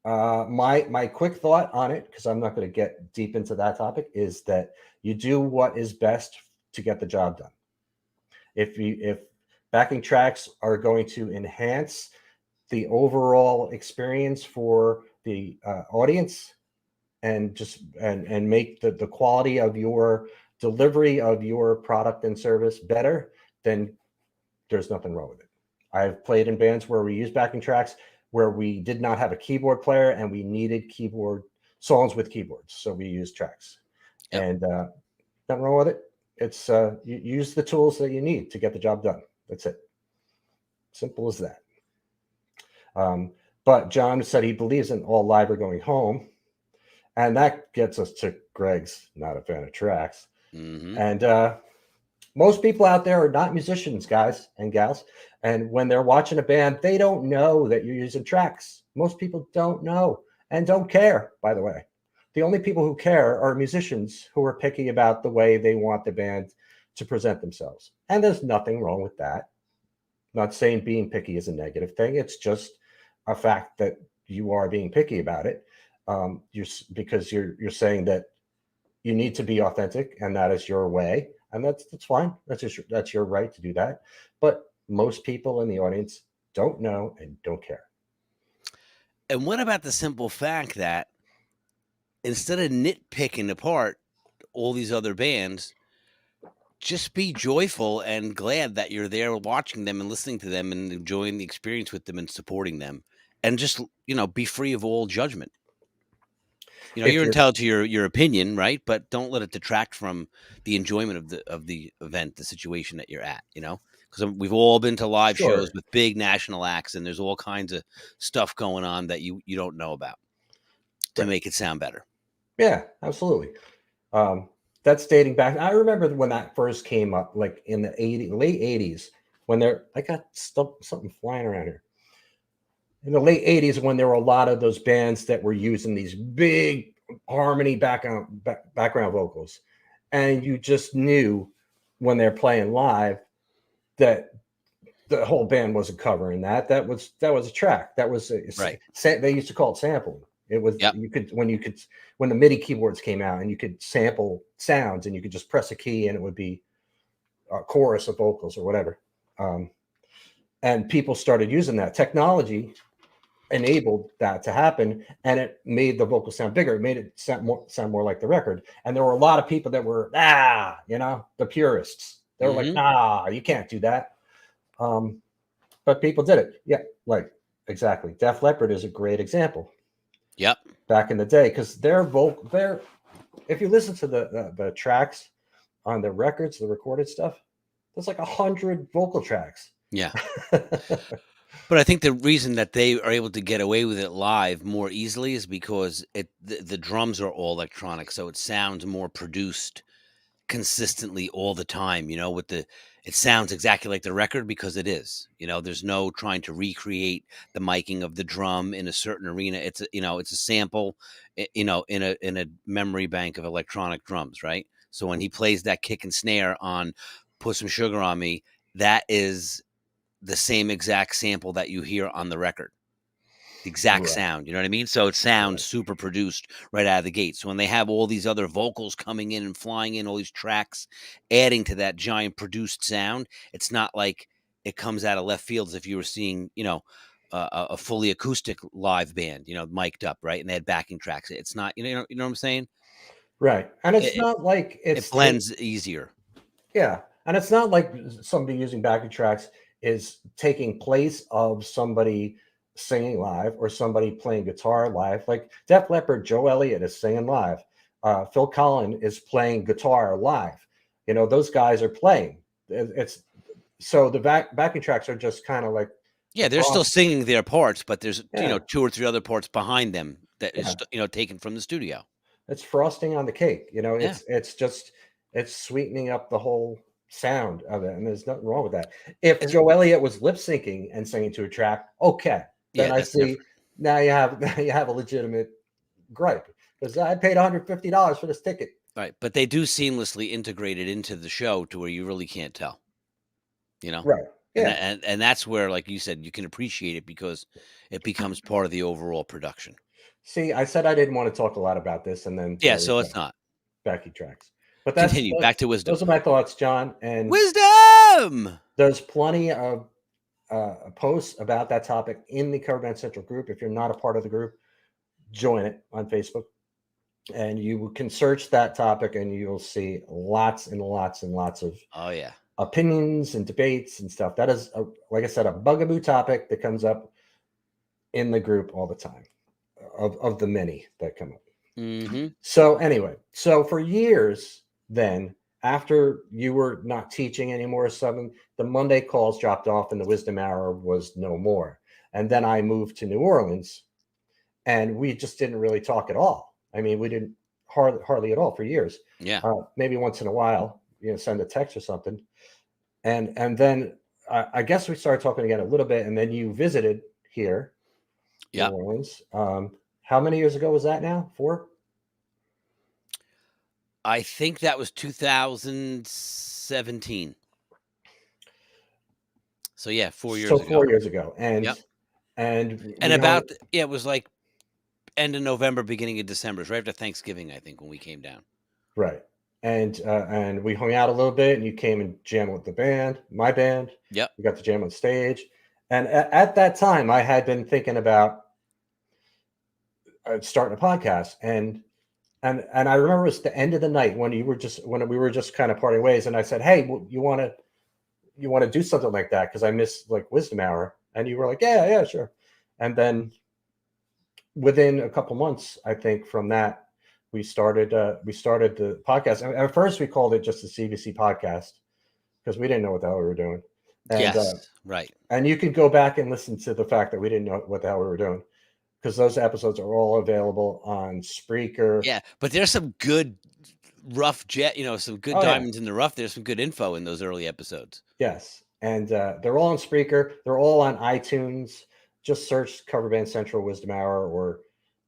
Speaker 1: My quick thought on it, because I'm not going to get deep into that topic, is that you do what is best to get the job done. If backing tracks are going to enhance the overall experience for the audience and make the quality of your delivery of your product and service better, then there's nothing wrong with it. I've played in bands where we use backing tracks where we did not have a keyboard player and we needed keyboard songs with keyboards, so we used tracks. Yep. And nothing wrong with it. It's you use the tools that you need to get the job done. That's it. Simple as that. But John said he believes in all live or going home, and that gets us to Greg's not a fan of tracks.
Speaker 2: Mm-hmm.
Speaker 1: And most people out there are not musicians, guys and gals. And when they're watching a band, they don't know that you're using tracks. Most people don't know and don't care, by the way. The only people who care are musicians who are picky about the way they want the band to present themselves. And there's nothing wrong with that. I'm not saying being picky is a negative thing. It's just a fact that you are being picky about it. Because you're saying that you need to be authentic and that is your way. And that's fine. That's your right to do that. But most people in the audience don't know and don't care.
Speaker 2: And what about the simple fact that instead of nitpicking apart all these other bands, just be joyful and glad that you're there watching them and listening to them and enjoying the experience with them and supporting them, and just, be free of all judgment. You're entitled to your opinion, right? But don't let it detract from the enjoyment of the event, the situation that you're at, because we've all been to live shows with big national acts, and there's all kinds of stuff going on that you don't know about to make it sound better.
Speaker 1: Yeah, absolutely. That's dating back. I remember when that first came up, like in the late 80s, when I got something flying around here. In the late 80s, when there were a lot of those bands that were using these big harmony background vocals, and you just knew when they're playing live that the whole band wasn't covering that. That was a track. That was
Speaker 2: right.
Speaker 1: They used to call it sampling. It was when the MIDI keyboards came out and you could sample sounds and you could just press a key and it would be a chorus of vocals or whatever. And people started using that. Technology enabled that to happen, and it made the vocal sound bigger. It made it sound more like the record. And there were a lot of people that were the purists. They were like, nah, you can't do that. But people did it. Yeah, like exactly. Def Leppard is a great example.
Speaker 2: Yep.
Speaker 1: Back in the day, because if you listen to the tracks on the records, the recorded stuff, there's like 100 vocal tracks.
Speaker 2: Yeah. But I think the reason that they are able to get away with it live more easily is because the drums are all electronic, so it sounds more produced consistently all the time. It sounds exactly like the record because it is. There's no trying to recreate the miking of the drum in a certain arena. It's a sample, in a memory bank of electronic drums, right? So when he plays that kick and snare on "Put Some Sugar on Me," that is the same exact sample that you hear on the record, the exact sound, you know what I mean? So it sounds super produced right out of the gate. So when they have all these other vocals coming in and flying in, all these tracks adding to that giant produced sound, it's not like it comes out of left field as if you were seeing, a fully acoustic live band, mic'd up, right? And they had backing tracks. It's not, you know what I'm saying?
Speaker 1: Right. And it's not like
Speaker 2: it blends easier.
Speaker 1: Yeah. And it's not like somebody using backing tracks is taking place of somebody singing live or somebody playing guitar live. Like Def Leppard, Joe Elliott is singing live. Phil Collins is playing guitar live. Those guys are playing. It's so the backing tracks are just kind of like,
Speaker 2: they're still singing their parts, but there's 2 or 3 other parts behind them that is taken from the studio.
Speaker 1: It's frosting on the cake. It's just It's sweetening up the whole sound of it, and there's nothing wrong with that. If Joe Elliott was lip syncing and singing to a track, okay, then I see different. now you have a legitimate gripe, because I paid $150 for this ticket.
Speaker 2: Right, but they do seamlessly integrate it into the show to where you really can't tell.
Speaker 1: Right. Yeah.
Speaker 2: And that's where, like you said, you can appreciate it because it becomes part of the overall production.
Speaker 1: See, I said I didn't want to talk a lot about this, and then
Speaker 2: so it's not
Speaker 1: Becky tracks. But
Speaker 2: continue back to wisdom.
Speaker 1: Those are my thoughts, John. And
Speaker 2: wisdom.
Speaker 1: There's plenty of posts about that topic in the Cover Band Central group. If you're not a part of the group, join it on Facebook, and you can search that topic, and you'll see lots and lots and lots of opinions and debates and stuff. That is, like I said, a bugaboo topic that comes up in the group all the time, of the many that come up.
Speaker 2: Mm-hmm.
Speaker 1: So anyway, for years then, after you were not teaching anymore, the Monday calls dropped off and the Wizdumb Hour was no more. And then I moved to New Orleans, and we just didn't really talk at all. I mean, we didn't hardly at all for years.
Speaker 2: Yeah.
Speaker 1: Maybe once in a while, send a text or something. And then I guess we started talking again a little bit, and then you visited here, New Orleans. How many years ago was that now? 4?
Speaker 2: I think that was 2017. So 4 years ago.
Speaker 1: So 4 years ago. And
Speaker 2: about it was like end of November, beginning of December. It was right after Thanksgiving, I think, when we came down.
Speaker 1: Right. And we hung out a little bit, and you came and jammed with the band, my band.
Speaker 2: Yep.
Speaker 1: We got to jam on stage. And at that time, I had been thinking about starting a podcast, and I remember it was the end of the night when we were just kind of parting ways, and I said, "Hey, you want to do something like that? Because I miss like Wizdumb Hour." And you were like, "Yeah, sure." And then within a couple months, I think from that, we started the podcast. And at first, we called it just the CBC podcast because we didn't know what the hell we were doing. And,
Speaker 2: right.
Speaker 1: And you can go back and listen to the fact that we didn't know what the hell we were doing, because those episodes are all available on Spreaker.
Speaker 2: Yeah, but there's some good rough some good diamonds in the rough. There's some good info in those early episodes.
Speaker 1: Yes, and they're all on Spreaker. They're all on iTunes. Just search Cover Band Central Wizdumb Hour, or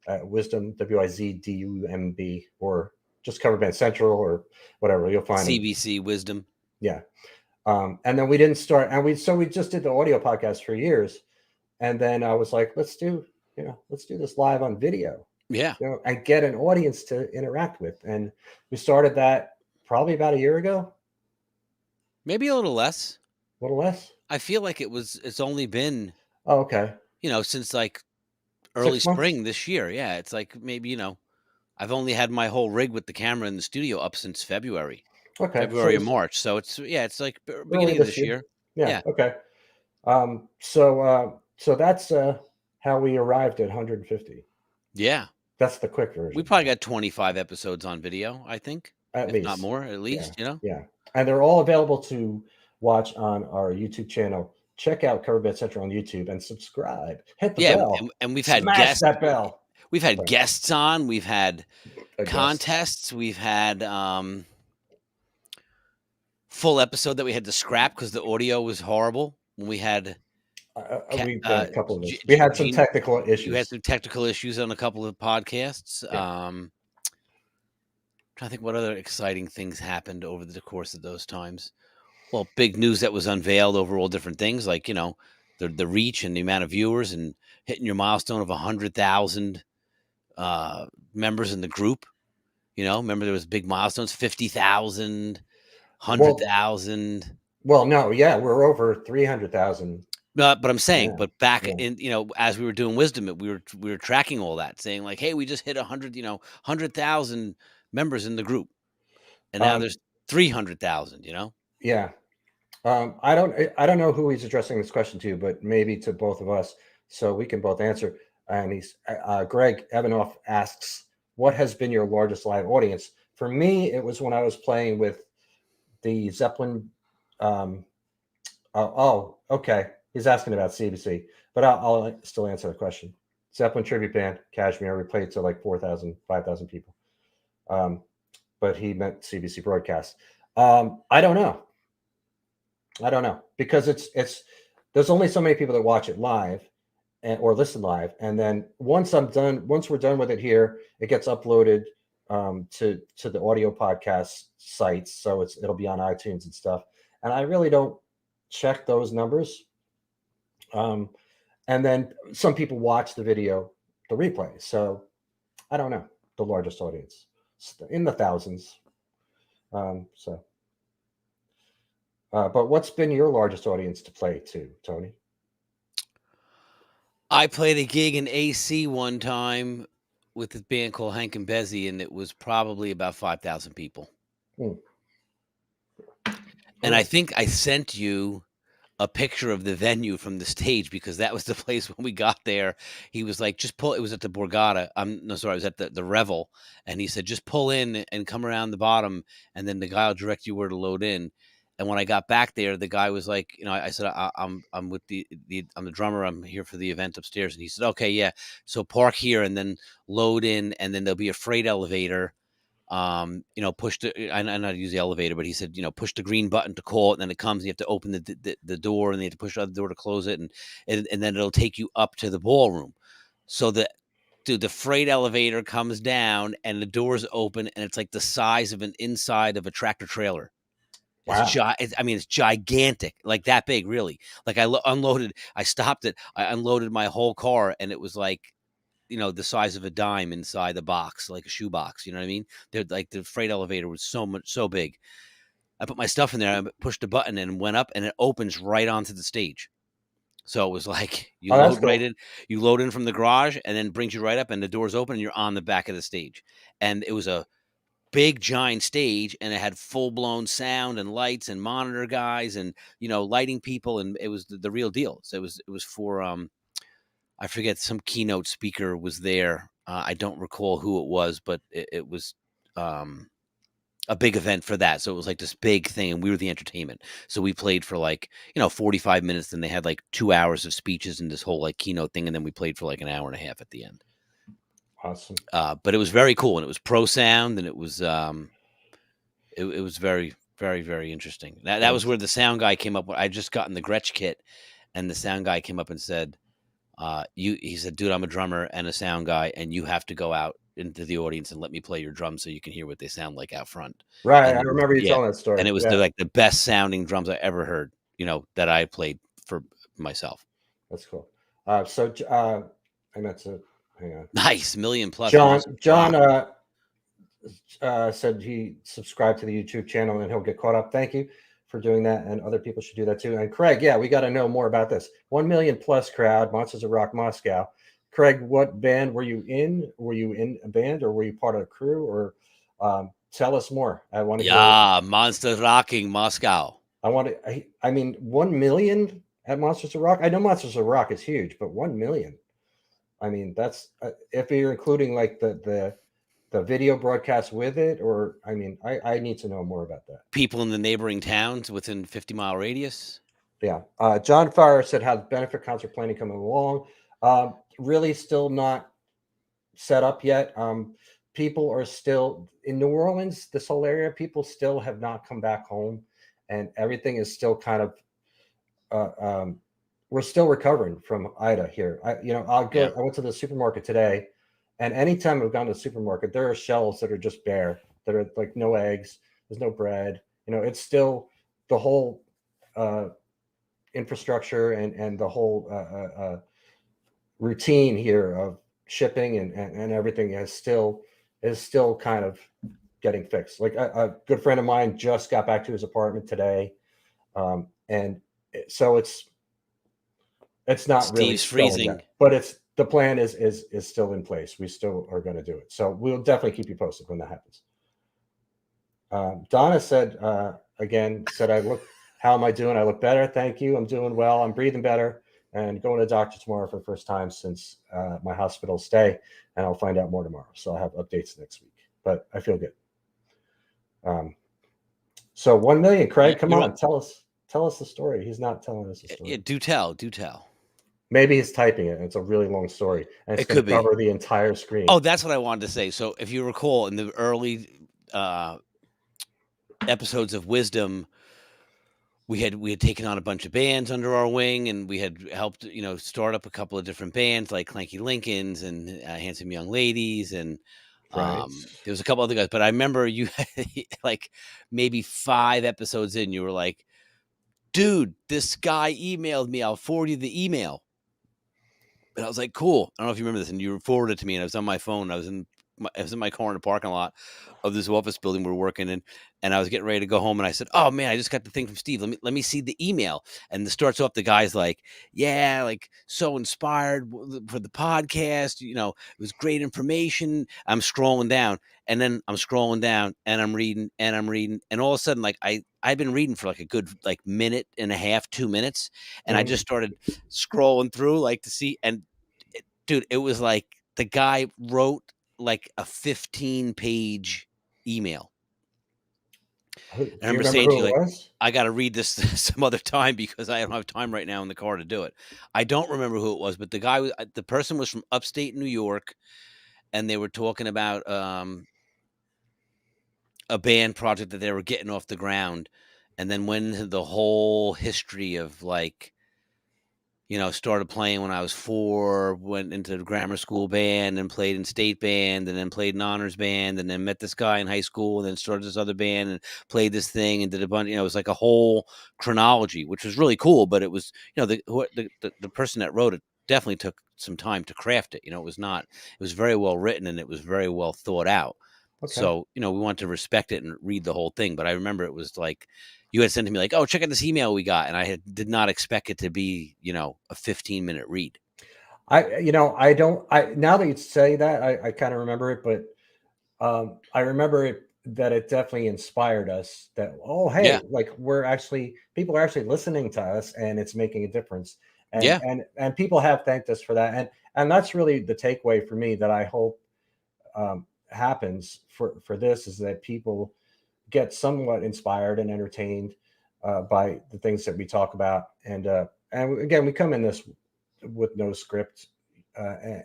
Speaker 1: Wizdumb, Wizdumb, or just Cover Band Central, or whatever. You'll find
Speaker 2: CBC Wizdumb.
Speaker 1: Yeah. And then we didn't start, and we just did the audio podcast for years. And then I was like, let's do this live on video.
Speaker 2: Yeah.
Speaker 1: And get an audience to interact with. And we started that probably about a year ago.
Speaker 2: Maybe a little less.
Speaker 1: A little less?
Speaker 2: I feel like it's only been,
Speaker 1: okay,
Speaker 2: since like early spring this year. Yeah. It's like maybe, I've only had my whole rig with the camera in the studio up since February.
Speaker 1: Okay.
Speaker 2: February or March. So it's like beginning of this year.
Speaker 1: Yeah. Okay. So that's how we arrived at 150.
Speaker 2: Yeah.
Speaker 1: That's the quick version.
Speaker 2: We probably got 25 episodes on video, I think.
Speaker 1: At least.
Speaker 2: Not more, at least,
Speaker 1: Yeah. And they're all available to watch on our YouTube channel. Check out Cover Band Central on YouTube and subscribe. Hit the bell.
Speaker 2: And we've had
Speaker 1: Smash
Speaker 2: guests.
Speaker 1: that bell.
Speaker 2: We've had guests on. We've had contests. We've had full episode that we had to scrap because the audio was horrible. When we had
Speaker 1: we've done a couple of this. We had some technical issues.
Speaker 2: We had some technical issues on a couple of podcasts. Trying to think what other exciting things happened over the course of those times. Well, big news that was unveiled over all different things, like the reach and the amount of viewers, and hitting your milestone of 100,000 members in the group. Remember there was big milestones, 50,000, 100,000.
Speaker 1: Well, no, we're over 300,000.
Speaker 2: But I'm saying, but back in, as we were doing Wizdumb, we were tracking all that, saying like, hey, we just hit 100,000 members in the group, and now there's 300,000.
Speaker 1: Yeah. I don't know who he's addressing this question to, but maybe to both of us, so we can both answer. And he's Greg Evanoff asks, what has been your largest live audience? For me, it was when I was playing with the Zeppelin. Okay. He's asking about CBC, but I'll still answer the question. Zeppelin tribute band, Kashmir. We played to like 4,000, 5,000 people. but he meant CBC broadcast. I don't know because it's there's only so many people that watch it live or listen live, and then once we're done with it here, it gets uploaded to the audio podcast sites, so it'll be on iTunes and stuff. And I really don't check those numbers. And then some people watch the replay. So I don't know the largest audience in the thousands. But what's been your largest audience to play to, Tony?
Speaker 2: I played a gig in AC one time with a band called Hank and Bezzy, and it was probably about 5,000 people. And I think I sent you a picture of the venue from the stage, because that was the place when we got there. He was like, just pull. It was at the Borgata. I was at the Revel. And he said, just pull in and come around the bottom, and then the guy will direct you where to load in. And when I got back there, the guy was like, I said, I'm with I'm the drummer. I'm here for the event upstairs. And he said, okay, yeah. So park here and then load in, and then there'll be a freight elevator. Push I know how to use the elevator, but he said, push the green button to call it, and then it comes, and you have to open the door, and you have to push the other door to close it. And then it'll take you up to the ballroom. So the freight elevator comes down and the doors open, and it's like the size of an inside of a tractor trailer.
Speaker 1: Wow.
Speaker 2: It's gigantic, like that big, really. Like I stopped it. I unloaded my whole car, and it was like, the size of a dime inside the box, like a shoe box. You know what I mean? They're like, the freight elevator was so big. I put my stuff in there. I pushed a button and went up, and it opens right onto the stage. So it was like you load in from the garage, and then brings you right up, and the doors open, and you're on the back of the stage. And it was a big giant stage, and it had full-blown sound and lights and monitor guys and lighting people, and it was the real deal. So it was for I forget, some keynote speaker was there. I don't recall who it was, but it was a big event for that. So it was like this big thing, and we were the entertainment. So we played for 45 minutes, and they had 2 hours of speeches and this whole keynote thing, and then we played for an hour and a half at the end.
Speaker 1: Awesome.
Speaker 2: But it was very cool, and it was pro sound, and it was it was very, very, very interesting. That was where the sound guy came up. I just gotten the Gretsch kit, and the sound guy came up and said, he said, dude, I'm a drummer and a sound guy, and you have to go out into the audience and let me play your drums so you can hear what they sound like out front.
Speaker 1: Right. I remember you telling that story.
Speaker 2: And it was the best sounding drums I ever heard, that I played for myself.
Speaker 1: That's cool. I meant to hang on.
Speaker 2: Nice. $1 million+.
Speaker 1: John said he subscribed to the YouTube channel and he'll get caught up. Thank you for doing that, and other people should do that too. And Craig, we got to know more about this 1 million+ crowd, Monsters of Rock Moscow. Craig, what band were you in? Were you in a band, or were you part of a crew? Or tell us more. I want to.
Speaker 2: Yeah, Monsters Rocking Moscow.
Speaker 1: I want to. 1 million at Monsters of Rock. I know Monsters of Rock is huge, but 1 million. I mean, that's if you're including the video broadcast with it, or I need to know more about that.
Speaker 2: People in the neighboring towns within 50-mile radius.
Speaker 1: Yeah. John Farr said, how benefit concert planning coming along? Really still not set up yet. People are still in New Orleans, this whole area. People still have not come back home, and everything is still kind of we're still recovering from Ida here. I went to the supermarket today, and anytime I've gone to the supermarket, there are shelves that are just bare, that are no eggs, there's no bread. It's still the whole infrastructure and the whole routine here of shipping and everything is still kind of getting fixed. A good friend of mine just got back to his apartment today, and so it's not
Speaker 2: Steve's
Speaker 1: really
Speaker 2: freezing
Speaker 1: yet, but the plan is still in place. We still are going to do it. So we'll definitely keep you posted when that happens. Donna said, how am I doing? I look better. Thank you. I'm doing well. I'm breathing better and going to the doctor tomorrow for the first time since my hospital stay. And I'll find out more tomorrow. So I'll have updates next week, but I feel good. So 1 million, Craig, come on, tell us the story. He's not telling us the story.
Speaker 2: Yeah, do tell.
Speaker 1: Maybe he's typing it, and it's a really long story, and it's going to cover the entire screen.
Speaker 2: Oh, that's what I wanted to say. So if you recall, in the early episodes of Wizdumb, we had taken on a bunch of bands under our wing, and we had helped, start up a couple of different bands like Clanky Lincolns and Handsome Young Ladies, and
Speaker 1: Right.
Speaker 2: there was a couple other guys. But I remember you like maybe 5 episodes in, you were like, "Dude, this guy emailed me. I'll forward you the email." And I was like, "Cool." I don't know if you remember this, and you forwarded it to me, and I was on my phone. I was in my car in the parking lot of this office building we were working in, and I was getting ready to go home, and I said, "Oh man, I just got the thing from Steve. Let me see the email." And it starts off, the guy's like, "Yeah, like so inspired for the podcast. It was great information." I'm scrolling down, and then I'm scrolling down, and I'm reading, and all of a sudden, like I've been reading for like a good minute and a half, 2 minutes, and I just started scrolling through like to see, and dude, it was like the guy wrote like a 15-page email.
Speaker 1: Do you remember saying to you, like,
Speaker 2: I got to read this some other time because I don't have time right now in the car to do it. I don't remember who it was, but the person was from upstate New York, and they were talking about a band project that they were getting off the ground, and then went into the whole history of like, started playing when I was 4, went into the grammar school band and played in state band, and then played in honors band, and then met this guy in high school, and then started this other band and played this thing and did a bunch. It was like a whole chronology, which was really cool. But it was, the person that wrote it definitely took some time to craft it. It was very well written, and it was very well thought out. Okay. So, we wanted to respect it and read the whole thing. But I remember it was like, you had sent to me like, "Oh, check out this email we got," and I did not expect it to be, a 15-minute read.
Speaker 1: Now that you say that, I kind of remember it, but I remember that it definitely inspired us that, oh, hey, yeah, like people are actually listening to us, and it's making a difference. And, yeah. And people have thanked us for that. And that's really the takeaway for me that I hope happens for this, is that people get somewhat inspired and entertained by the things that we talk about. And again, we come in this with no script,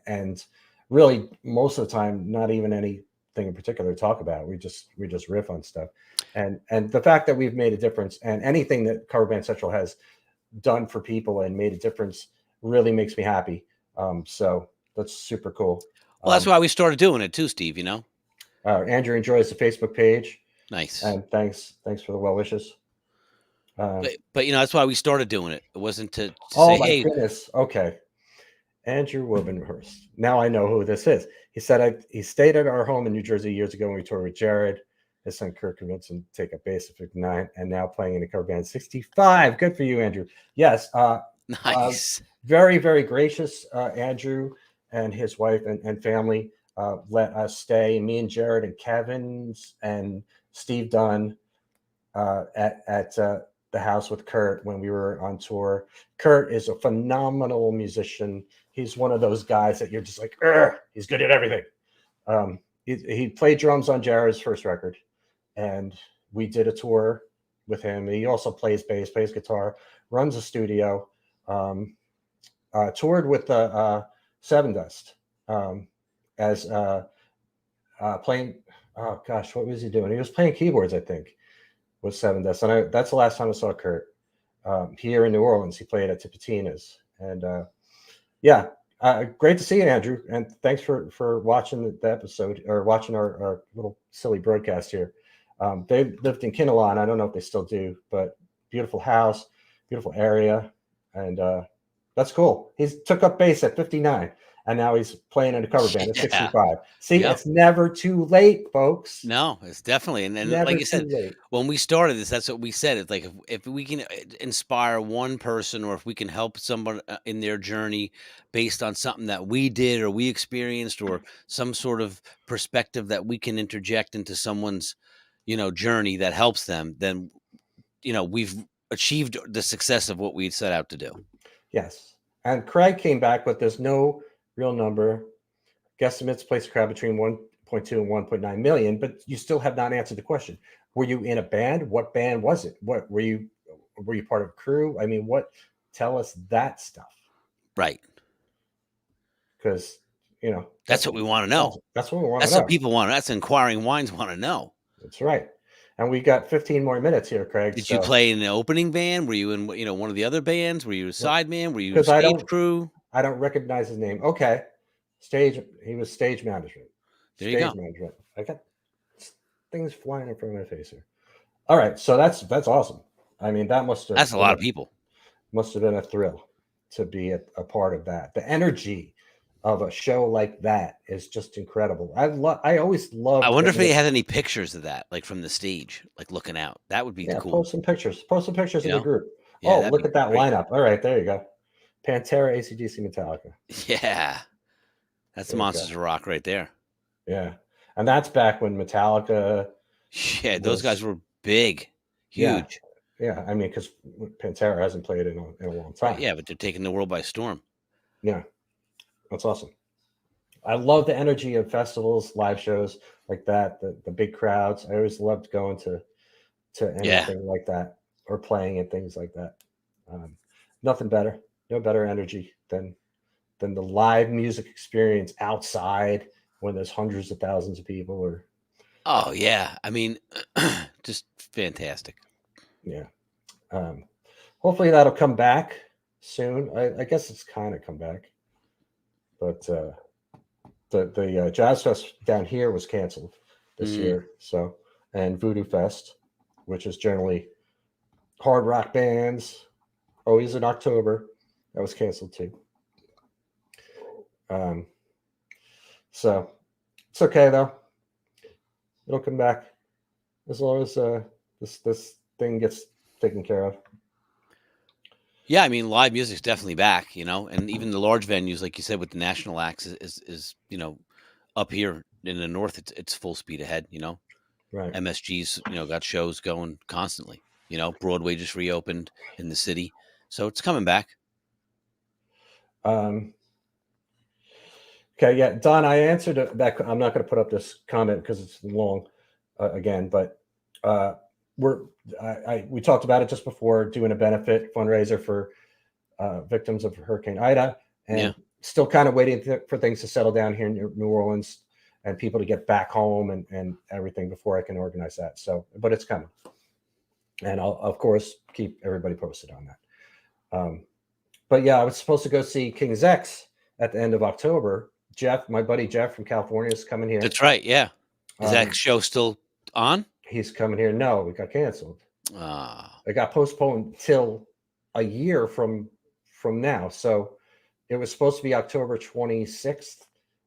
Speaker 1: and really most of the time, not even anything in particular to talk about. We just riff on stuff. And the fact that we've made a difference, and anything that Cover Band Central has done for people and made a difference, really makes me happy. So that's super cool.
Speaker 2: Well, that's why we started doing it too, Steve,
Speaker 1: Andrew enjoys the Facebook page.
Speaker 2: Nice.
Speaker 1: And thanks for the well wishes.
Speaker 2: But that's why we started doing it. It wasn't to
Speaker 1: oh
Speaker 2: say,
Speaker 1: my
Speaker 2: hey,
Speaker 1: goodness. Okay. Andrew Wilbenhurst. Now I know who this is. He said he stayed at our home in New Jersey years ago when we toured with Jared. His son Kirk convinced him to take up bass at 59, and now playing in a cover band 65. Good for you, Andrew. Yes.
Speaker 2: Nice.
Speaker 1: Very, very gracious. Andrew and his wife and family let us stay. Me and Jared and Kevin and Steve Dunn at the house with Kurt when we were on tour. Kurt is a phenomenal musician. He's one of those guys that you're just like, he's good at everything. He played drums on Jared's first record, and we did a tour with him. He also plays bass, plays guitar, runs a studio, toured with Seven Dust as playing. Oh gosh, what was he doing? He was playing keyboards, I think, with Seven Dust. And that's the last time I saw Kurt here in New Orleans. He played at Tipitina's. And great to see you, Andrew. And thanks for watching the episode, or watching our little silly broadcast here. They lived in Kinnelon. I don't know if they still do, but beautiful house, beautiful area. And that's cool. He took up bass at 59. And now he's playing in a cover band at 65. See, It's never too late, folks.
Speaker 2: No, it's definitely. And like you said, when we started this, that's what we said. It's like, if we can inspire one person, or if we can help someone in their journey based on something that we did or we experienced, or some sort of perspective that we can interject into someone's, journey that helps them, then, we've achieved the success of what we set out to do.
Speaker 1: Yes. And Craig came back with this no real number. Guesstimates place a crowd between 1.2 and 1.9 million, but you still have not answered the question. Were you in a band? What band was it? What were you part of a crew? I mean, tell us that stuff.
Speaker 2: Right.
Speaker 1: Because,
Speaker 2: that's what we want to know.
Speaker 1: That's what we want to know.
Speaker 2: That's what people want. That's inquiring minds want to know.
Speaker 1: That's right. And we got 15 more minutes here, Craig.
Speaker 2: Did you play in the opening band? Were you in one of the other bands? Were you a sideman? Were you a stage crew?
Speaker 1: I don't recognize his name. Okay. He was stage management.
Speaker 2: There you go.
Speaker 1: Management. I got things flying in front of my face here. All right. So that's awesome. I mean, that's
Speaker 2: a lot of people.
Speaker 1: Must have been a thrill to be a part of that. The energy of a show like that is just incredible. I always love.
Speaker 2: I wonder if they had any pictures of that, like from the stage, like looking out. That would be cool.
Speaker 1: Post some pictures in the group.
Speaker 2: Yeah,
Speaker 1: look at that lineup. All right, there you go. Pantera, AC/DC, Metallica.
Speaker 2: Yeah, that's Monsters of Rock right there.
Speaker 1: Yeah, and that's back when Metallica.
Speaker 2: Yeah, those guys were big, huge.
Speaker 1: Yeah, I mean, because Pantera hasn't played in a long time.
Speaker 2: Right, yeah, but they're taking the world by storm.
Speaker 1: Yeah, that's awesome. I love the energy of festivals, live shows like that. The big crowds. I always loved going to anything like that or playing and things like that. Nothing better. No better energy than the live music experience outside when there's hundreds of thousands of people.
Speaker 2: Oh yeah, I mean, just fantastic.
Speaker 1: Yeah. Hopefully that'll come back soon. I guess it's kind of come back, but the Jazz Fest down here was canceled this year. So, and Voodoo Fest, which is generally hard rock bands, always in October, that was canceled too. So it's okay though. It'll come back as long as this thing gets taken care of.
Speaker 2: Yeah, I mean, live music's definitely back, and even the large venues, like you said, with the national acts is up here in the north, it's full speed ahead,
Speaker 1: Right.
Speaker 2: MSG's, got shows going constantly, Broadway just reopened in the city, so it's coming back.
Speaker 1: Okay, yeah, Don, I answered that. I'm not going to put up this comment because it's long again, but we talked about it just before, doing a benefit fundraiser for victims of Hurricane Ida, and still kind of waiting for things to settle down here in New Orleans and people to get back home and everything before I can organize that. So, but it's coming, and I'll of course keep everybody posted on that. But yeah, I was supposed to go see King's X at the end of October. Jeff, my buddy Jeff from California, is coming here.
Speaker 2: That's right. Yeah. Is that show still on?
Speaker 1: He's coming here. No, it got canceled. It got postponed till a year from now. So it was supposed to be October 26th,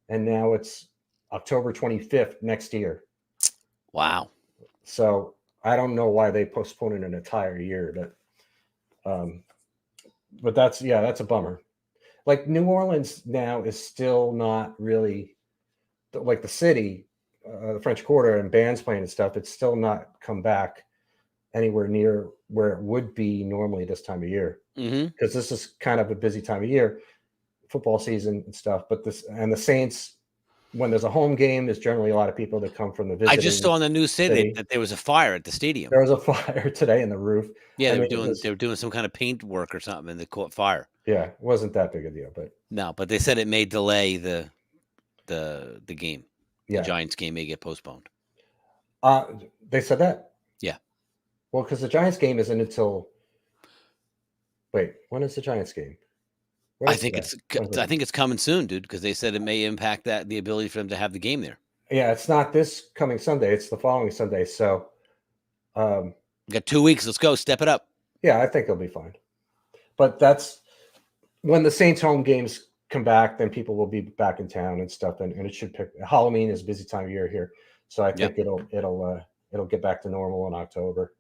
Speaker 1: and now it's October 25th next year.
Speaker 2: Wow.
Speaker 1: So I don't know why they postponed it an entire year. But that's a bummer. Like New Orleans now is still not really like the city, the French Quarter and bands playing and stuff. It's still not come back anywhere near where it would be normally this time of year, because this is kind of a busy time of year, football season and stuff. But the Saints, when there's a home game, there's generally a lot of people that come from the visiting.
Speaker 2: I just saw on the news today that there was a fire at the stadium.
Speaker 1: There was a fire today in the roof.
Speaker 2: Yeah, they were doing some kind of paint work or something, and they caught fire.
Speaker 1: Yeah, it wasn't that big a deal,
Speaker 2: but they said it may delay the game.
Speaker 1: Yeah.
Speaker 2: The Giants game may get postponed.
Speaker 1: They said that?
Speaker 2: Yeah.
Speaker 1: Well, because the Giants game isn't until. Wait, when is the Giants game?
Speaker 2: I think it's coming soon, dude, because they said it may impact the ability for them to have the game there.
Speaker 1: Yeah, it's not this coming Sunday; it's the following Sunday. So,
Speaker 2: we got 2 weeks. Let's go. Step it up.
Speaker 1: Yeah, I think it'll be fine. But that's when the Saints home games come back. Then people will be back in town and stuff, and it should pick. Halloween is a busy time of year here, so I think it'll get back to normal in October.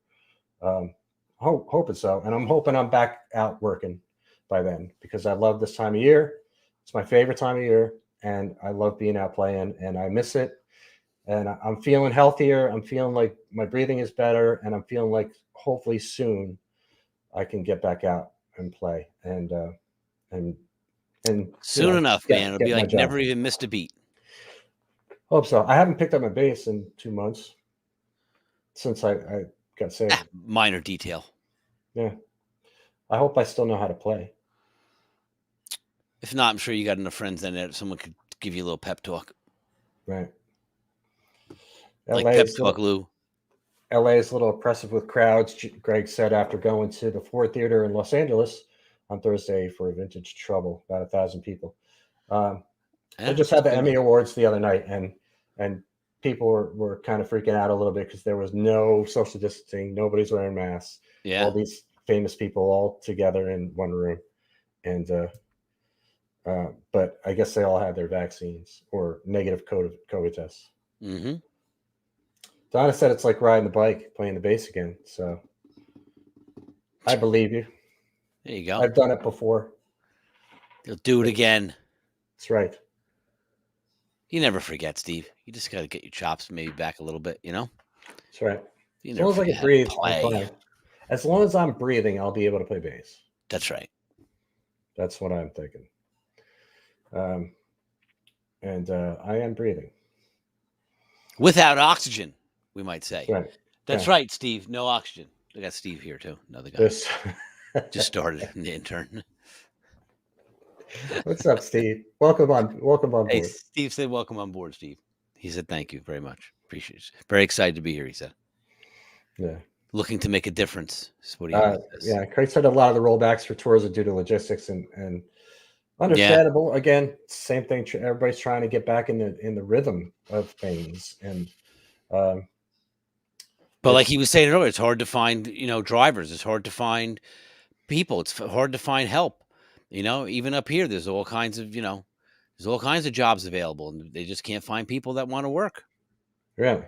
Speaker 1: Hoping so, and I'm hoping I'm back out working by then, because I love this time of year. It's my favorite time of year, and I love being out playing, and I miss it. And I'm feeling healthier. I'm feeling like my breathing is better, and I'm feeling like hopefully soon I can get back out and play. And
Speaker 2: soon enough, man. It'll be like never even missed a beat.
Speaker 1: Hope so. I haven't picked up my bass in 2 months since I got sick.
Speaker 2: Minor detail.
Speaker 1: Yeah. I hope I still know how to play.
Speaker 2: If not, I'm sure you got enough friends then that someone could give you a little pep talk.
Speaker 1: Right.
Speaker 2: Like pep talk, Lou.
Speaker 1: LA is a little oppressive with crowds, Greg said after going to the Ford Theater in Los Angeles on Thursday for Vintage Trouble, about 1,000 people. They just had the Emmy Awards the other night, and people were kind of freaking out a little bit because there was no social distancing. Nobody's wearing masks.
Speaker 2: Yeah.
Speaker 1: All these famous people all together in one room. And but I guess they all had their vaccines or negative COVID tests.
Speaker 2: Mm-hmm.
Speaker 1: Donna said it's like riding the bike, playing the bass again. So I believe you.
Speaker 2: There you go.
Speaker 1: I've done it before.
Speaker 2: You'll do it again.
Speaker 1: That's right.
Speaker 2: You never forget, Steve. You just got to get your chops maybe back a little bit, you know?
Speaker 1: That's right.
Speaker 2: You
Speaker 1: as long as I can breathe, I'm fine. As long as I'm breathing, I'll be able to play bass.
Speaker 2: That's right.
Speaker 1: That's what I'm thinking. And I am breathing.
Speaker 2: Without oxygen, we might say.
Speaker 1: Right.
Speaker 2: That's right, Steve. No oxygen. I got Steve here, too. Another guy. Just started, the intern.
Speaker 1: What's up, Steve? Welcome on board.
Speaker 2: Hey, Steve said, welcome on board, Steve. He said, thank you very much. Appreciate it. Very excited to be here, he said.
Speaker 1: Yeah.
Speaker 2: Looking to make a difference is what he says.
Speaker 1: Yeah, Craig said a lot of the rollbacks for tours are due to logistics and understandable. Yeah. Again, same thing. Everybody's trying to get back in the rhythm of things. And
Speaker 2: but like he was saying earlier, it's hard to find, drivers. It's hard to find people. It's hard to find help. Even up here, there's all kinds of, jobs available, and they just can't find people that want to work.
Speaker 1: Really?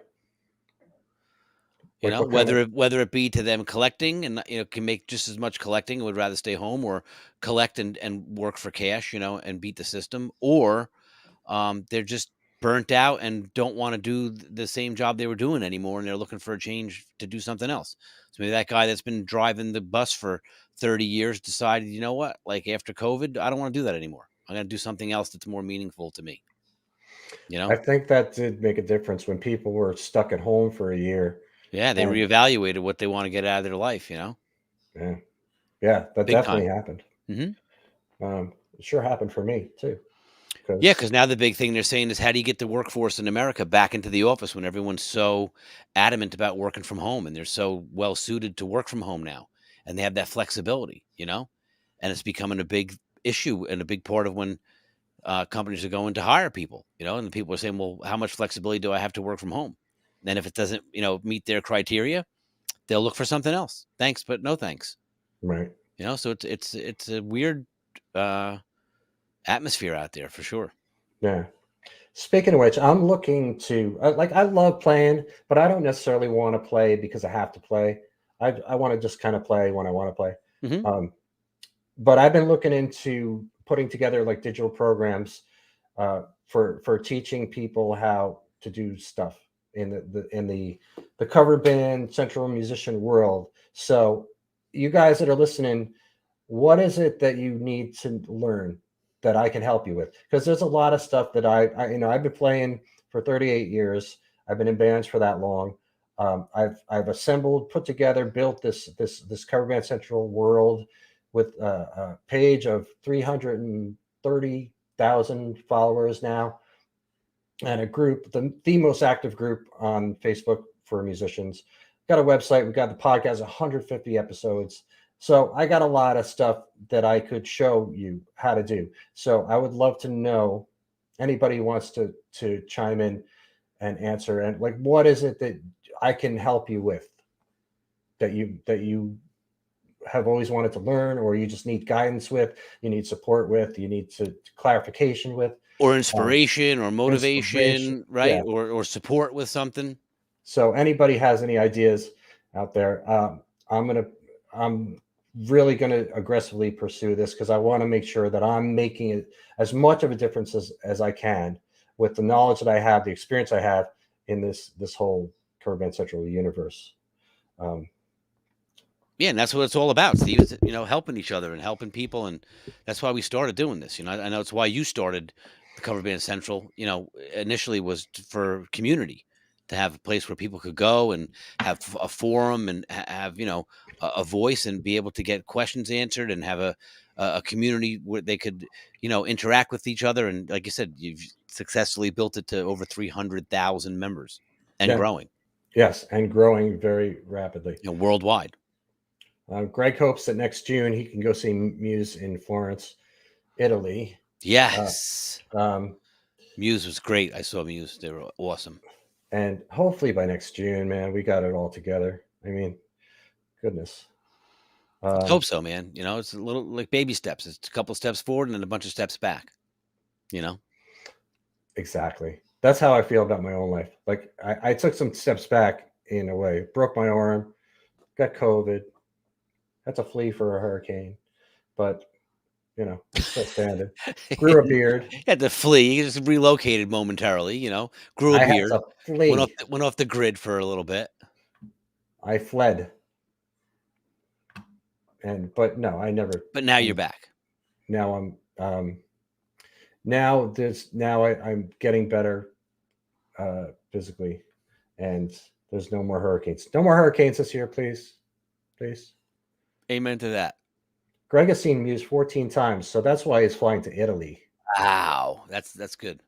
Speaker 2: Whether it be to them collecting and can make just as much collecting and would rather stay home, or collect and work for cash, and beat the system, or they're just burnt out and don't want to do the same job they were doing anymore, and they're looking for a change to do something else. So maybe that guy that's been driving the bus for 30 years decided, you know what, like after COVID, I don't want to do that anymore. I'm going to do something else that's more meaningful to me.
Speaker 1: I think that did make a difference when people were stuck at home for a year.
Speaker 2: Yeah, they reevaluated what they want to get out of their life,
Speaker 1: Yeah. Yeah, that
Speaker 2: Big
Speaker 1: definitely
Speaker 2: time.
Speaker 1: happened.
Speaker 2: Mm-hmm.
Speaker 1: It sure happened for me, too.
Speaker 2: Yeah, because now the big thing they're saying is, how do you get the workforce in America back into the office when everyone's so adamant about working from home, and they're so well suited to work from home now, and they have that flexibility, and it's becoming a big issue and a big part of when companies are going to hire people, and the people are saying, well, how much flexibility do I have to work from home? And if it doesn't, meet their criteria, they'll look for something else. Thanks, but no thanks.
Speaker 1: Right.
Speaker 2: So it's a weird atmosphere out there for sure.
Speaker 1: Yeah. Speaking of which, I'm looking to I love playing, but I don't necessarily want to play because I have to play. I want to just kind of play when I want to play.
Speaker 2: Mm-hmm.
Speaker 1: But I've been looking into putting together like digital programs for teaching people how to do stuff in the cover band central musician world. So you guys that are listening, what is it that you need to learn that I can help you with? Because there's a lot of stuff that I've been playing for 38 years. I've been in bands for that long. I've assembled, put together, built this cover band central world with a page of 330,000 followers now, and a group, the most active group on Facebook for musicians. Got a website. We've got the podcast, 150 episodes. So I got a lot of stuff that I could show you how to do. So I would love to know anybody who wants to chime in and answer. And like, what is it that I can help you with that you have always wanted to learn, or you just need guidance with, you need support with, you need clarification with,
Speaker 2: or inspiration or motivation, right? Yeah. Or support with something.
Speaker 1: So anybody has any ideas out there, I'm really going to aggressively pursue this because I want to make sure that I'm making it as much of a difference as I can with the knowledge that I have, the experience I have in this whole cover band central universe.
Speaker 2: Yeah, and that's what it's all about, Steve. Is helping each other and helping people, and that's why we started doing this. I know it's why you started the Cover Band Central. Initially was for community, to have a place where people could go and have a forum and have a voice and be able to get questions answered, and have a community where they could interact with each other. And like you said, you've successfully built it to over 300,000 members and growing.
Speaker 1: Yes, and growing very rapidly.
Speaker 2: Worldwide.
Speaker 1: Greg hopes that next June he can go see Muse in Florence, Italy.
Speaker 2: Yes. Muse was great. I saw Muse. They were awesome.
Speaker 1: And hopefully by next June, man, we got it all together. I mean, goodness.
Speaker 2: I hope so, man. It's a little like baby steps. It's a couple steps forward and then a bunch of steps back.
Speaker 1: Exactly. That's how I feel about my own life. Like I took some steps back in a way, broke my arm, got COVID, had to flee for a hurricane, but still standing. Grew a beard.
Speaker 2: Had to flee. He just relocated momentarily. Grew a beard.
Speaker 1: Had to flee.
Speaker 2: Went off the grid for a little bit.
Speaker 1: I fled. But no, I never.
Speaker 2: But now you're back.
Speaker 1: Now I'm I'm getting better physically, and there's no more hurricanes. No more hurricanes this year, please.
Speaker 2: Amen to that.
Speaker 1: Greg has seen Muse 14 times, so that's why he's flying to Italy.
Speaker 2: Wow, that's good.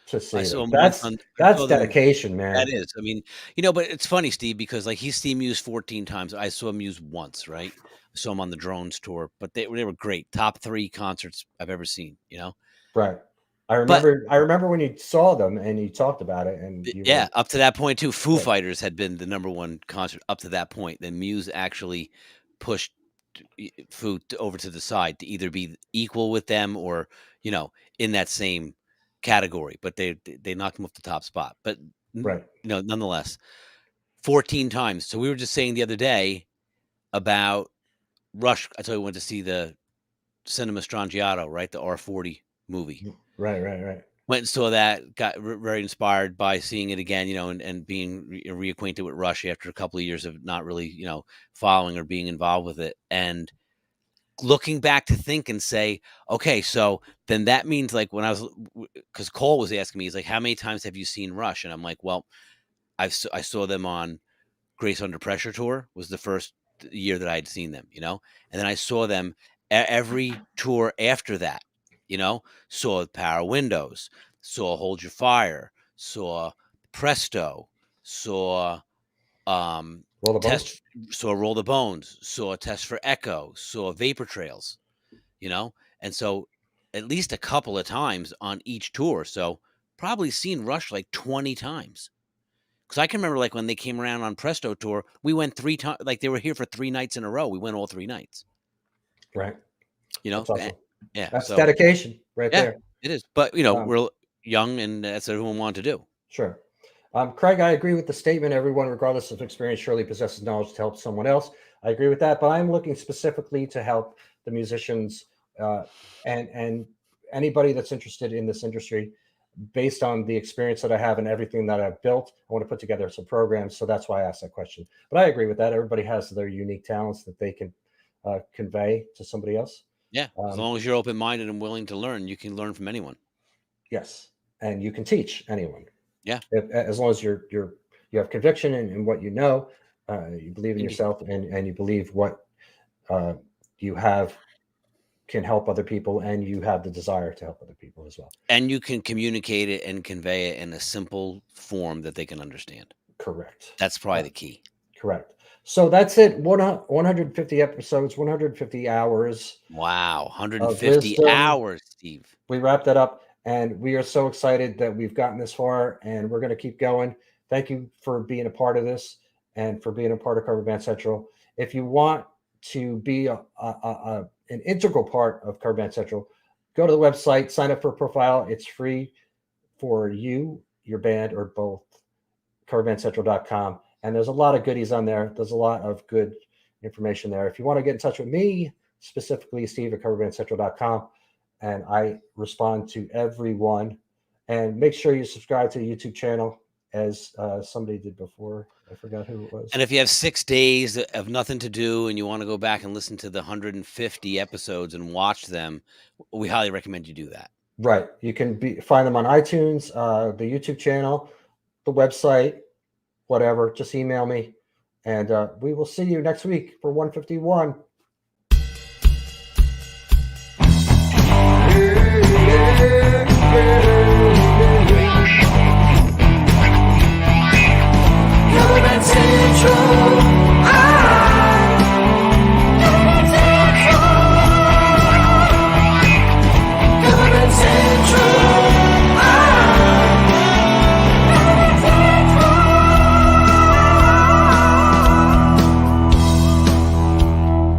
Speaker 1: To see that's dedication, man.
Speaker 2: That is. I mean, but it's funny, Steve, because like he's seen Muse 14 times. I saw Muse once, right? I saw him on the Drones tour, but they were great. Top 3 concerts I've ever seen.
Speaker 1: Right. I remember when you saw them and you talked about it, and
Speaker 2: up to that point too. Foo Fighters had been the number 1 concert up to that point. Then Muse actually pushed Foo over to the side to either be equal with them or in that same category. But they knocked him off the top spot. But
Speaker 1: right,
Speaker 2: nonetheless, 14 times. So we were just saying the other day about Rush. I told you we went to see the Cinema Strangiato, right? The R40 movie.
Speaker 1: Right.
Speaker 2: Went and saw that, got very inspired by seeing it again, and being reacquainted with Rush after a couple of years of not really, following or being involved with it. And looking back to think and say, okay, so then that means like when because Cole was asking me, he's like, how many times have you seen Rush? And I'm like, well, I saw them on Grace Under Pressure tour was the first year that I had seen them, and then I saw them every tour after that. Saw Power Windows, saw Hold Your Fire, saw Presto, saw
Speaker 1: Roll
Speaker 2: the Bones, saw Test for Echo, saw Vapor Trails, and so at least a couple of times on each tour. So probably seen Rush like 20 times. Because I can remember like when they came around on Presto tour, we went 3 times. Like they were here for 3 nights in a row. We went all 3 nights.
Speaker 1: Right.
Speaker 2: That's awesome. Yeah,
Speaker 1: that's dedication right there.
Speaker 2: It is. But we're young, and that's what everyone wanted to do.
Speaker 1: Sure. Craig, I agree with the statement. Everyone, regardless of experience, surely possesses knowledge to help someone else. I agree with that, but I'm looking specifically to help the musicians and anybody that's interested in this industry. Based on the experience that I have and everything that I've built, I want to put together some programs. So that's why I asked that question. But I agree with that. Everybody has their unique talents that they can convey to somebody else.
Speaker 2: Yeah, as long as you're open-minded and willing to learn, you can learn from anyone.
Speaker 1: Yes, and you can teach anyone.
Speaker 2: Yeah,
Speaker 1: as long as you have conviction in what you know, you believe in yourself, and you believe what you have can help other people, and you have the desire to help other people as well.
Speaker 2: And you can communicate it and convey it in a simple form that they can understand.
Speaker 1: Correct.
Speaker 2: That's probably the key.
Speaker 1: Correct. So that's it. 150 episodes, 150 hours.
Speaker 2: Wow. 150 hours, Steve.
Speaker 1: We wrapped that up, and we are so excited that we've gotten this far, and we're going to keep going. Thank you for being a part of this and for being a part of Cover Band Central. If you want to be an integral part of Cover Band Central, go to the website, sign up for a profile. It's free for you, your band, or both. coverbandcentral.com. And there's a lot of goodies on there. There's a lot of good information there. If you want to get in touch with me, specifically Steve at coverbandcentral.com, and I respond to everyone. And make sure you subscribe to the YouTube channel, as somebody did before. I forgot who it was.
Speaker 2: And if you have 6 days of nothing to do and you want to go back and listen to the 150 episodes and watch them, we highly recommend you do that.
Speaker 1: Right. You can find them on iTunes, the YouTube channel, the website, whatever. Just email me. And we will see you next week for 151.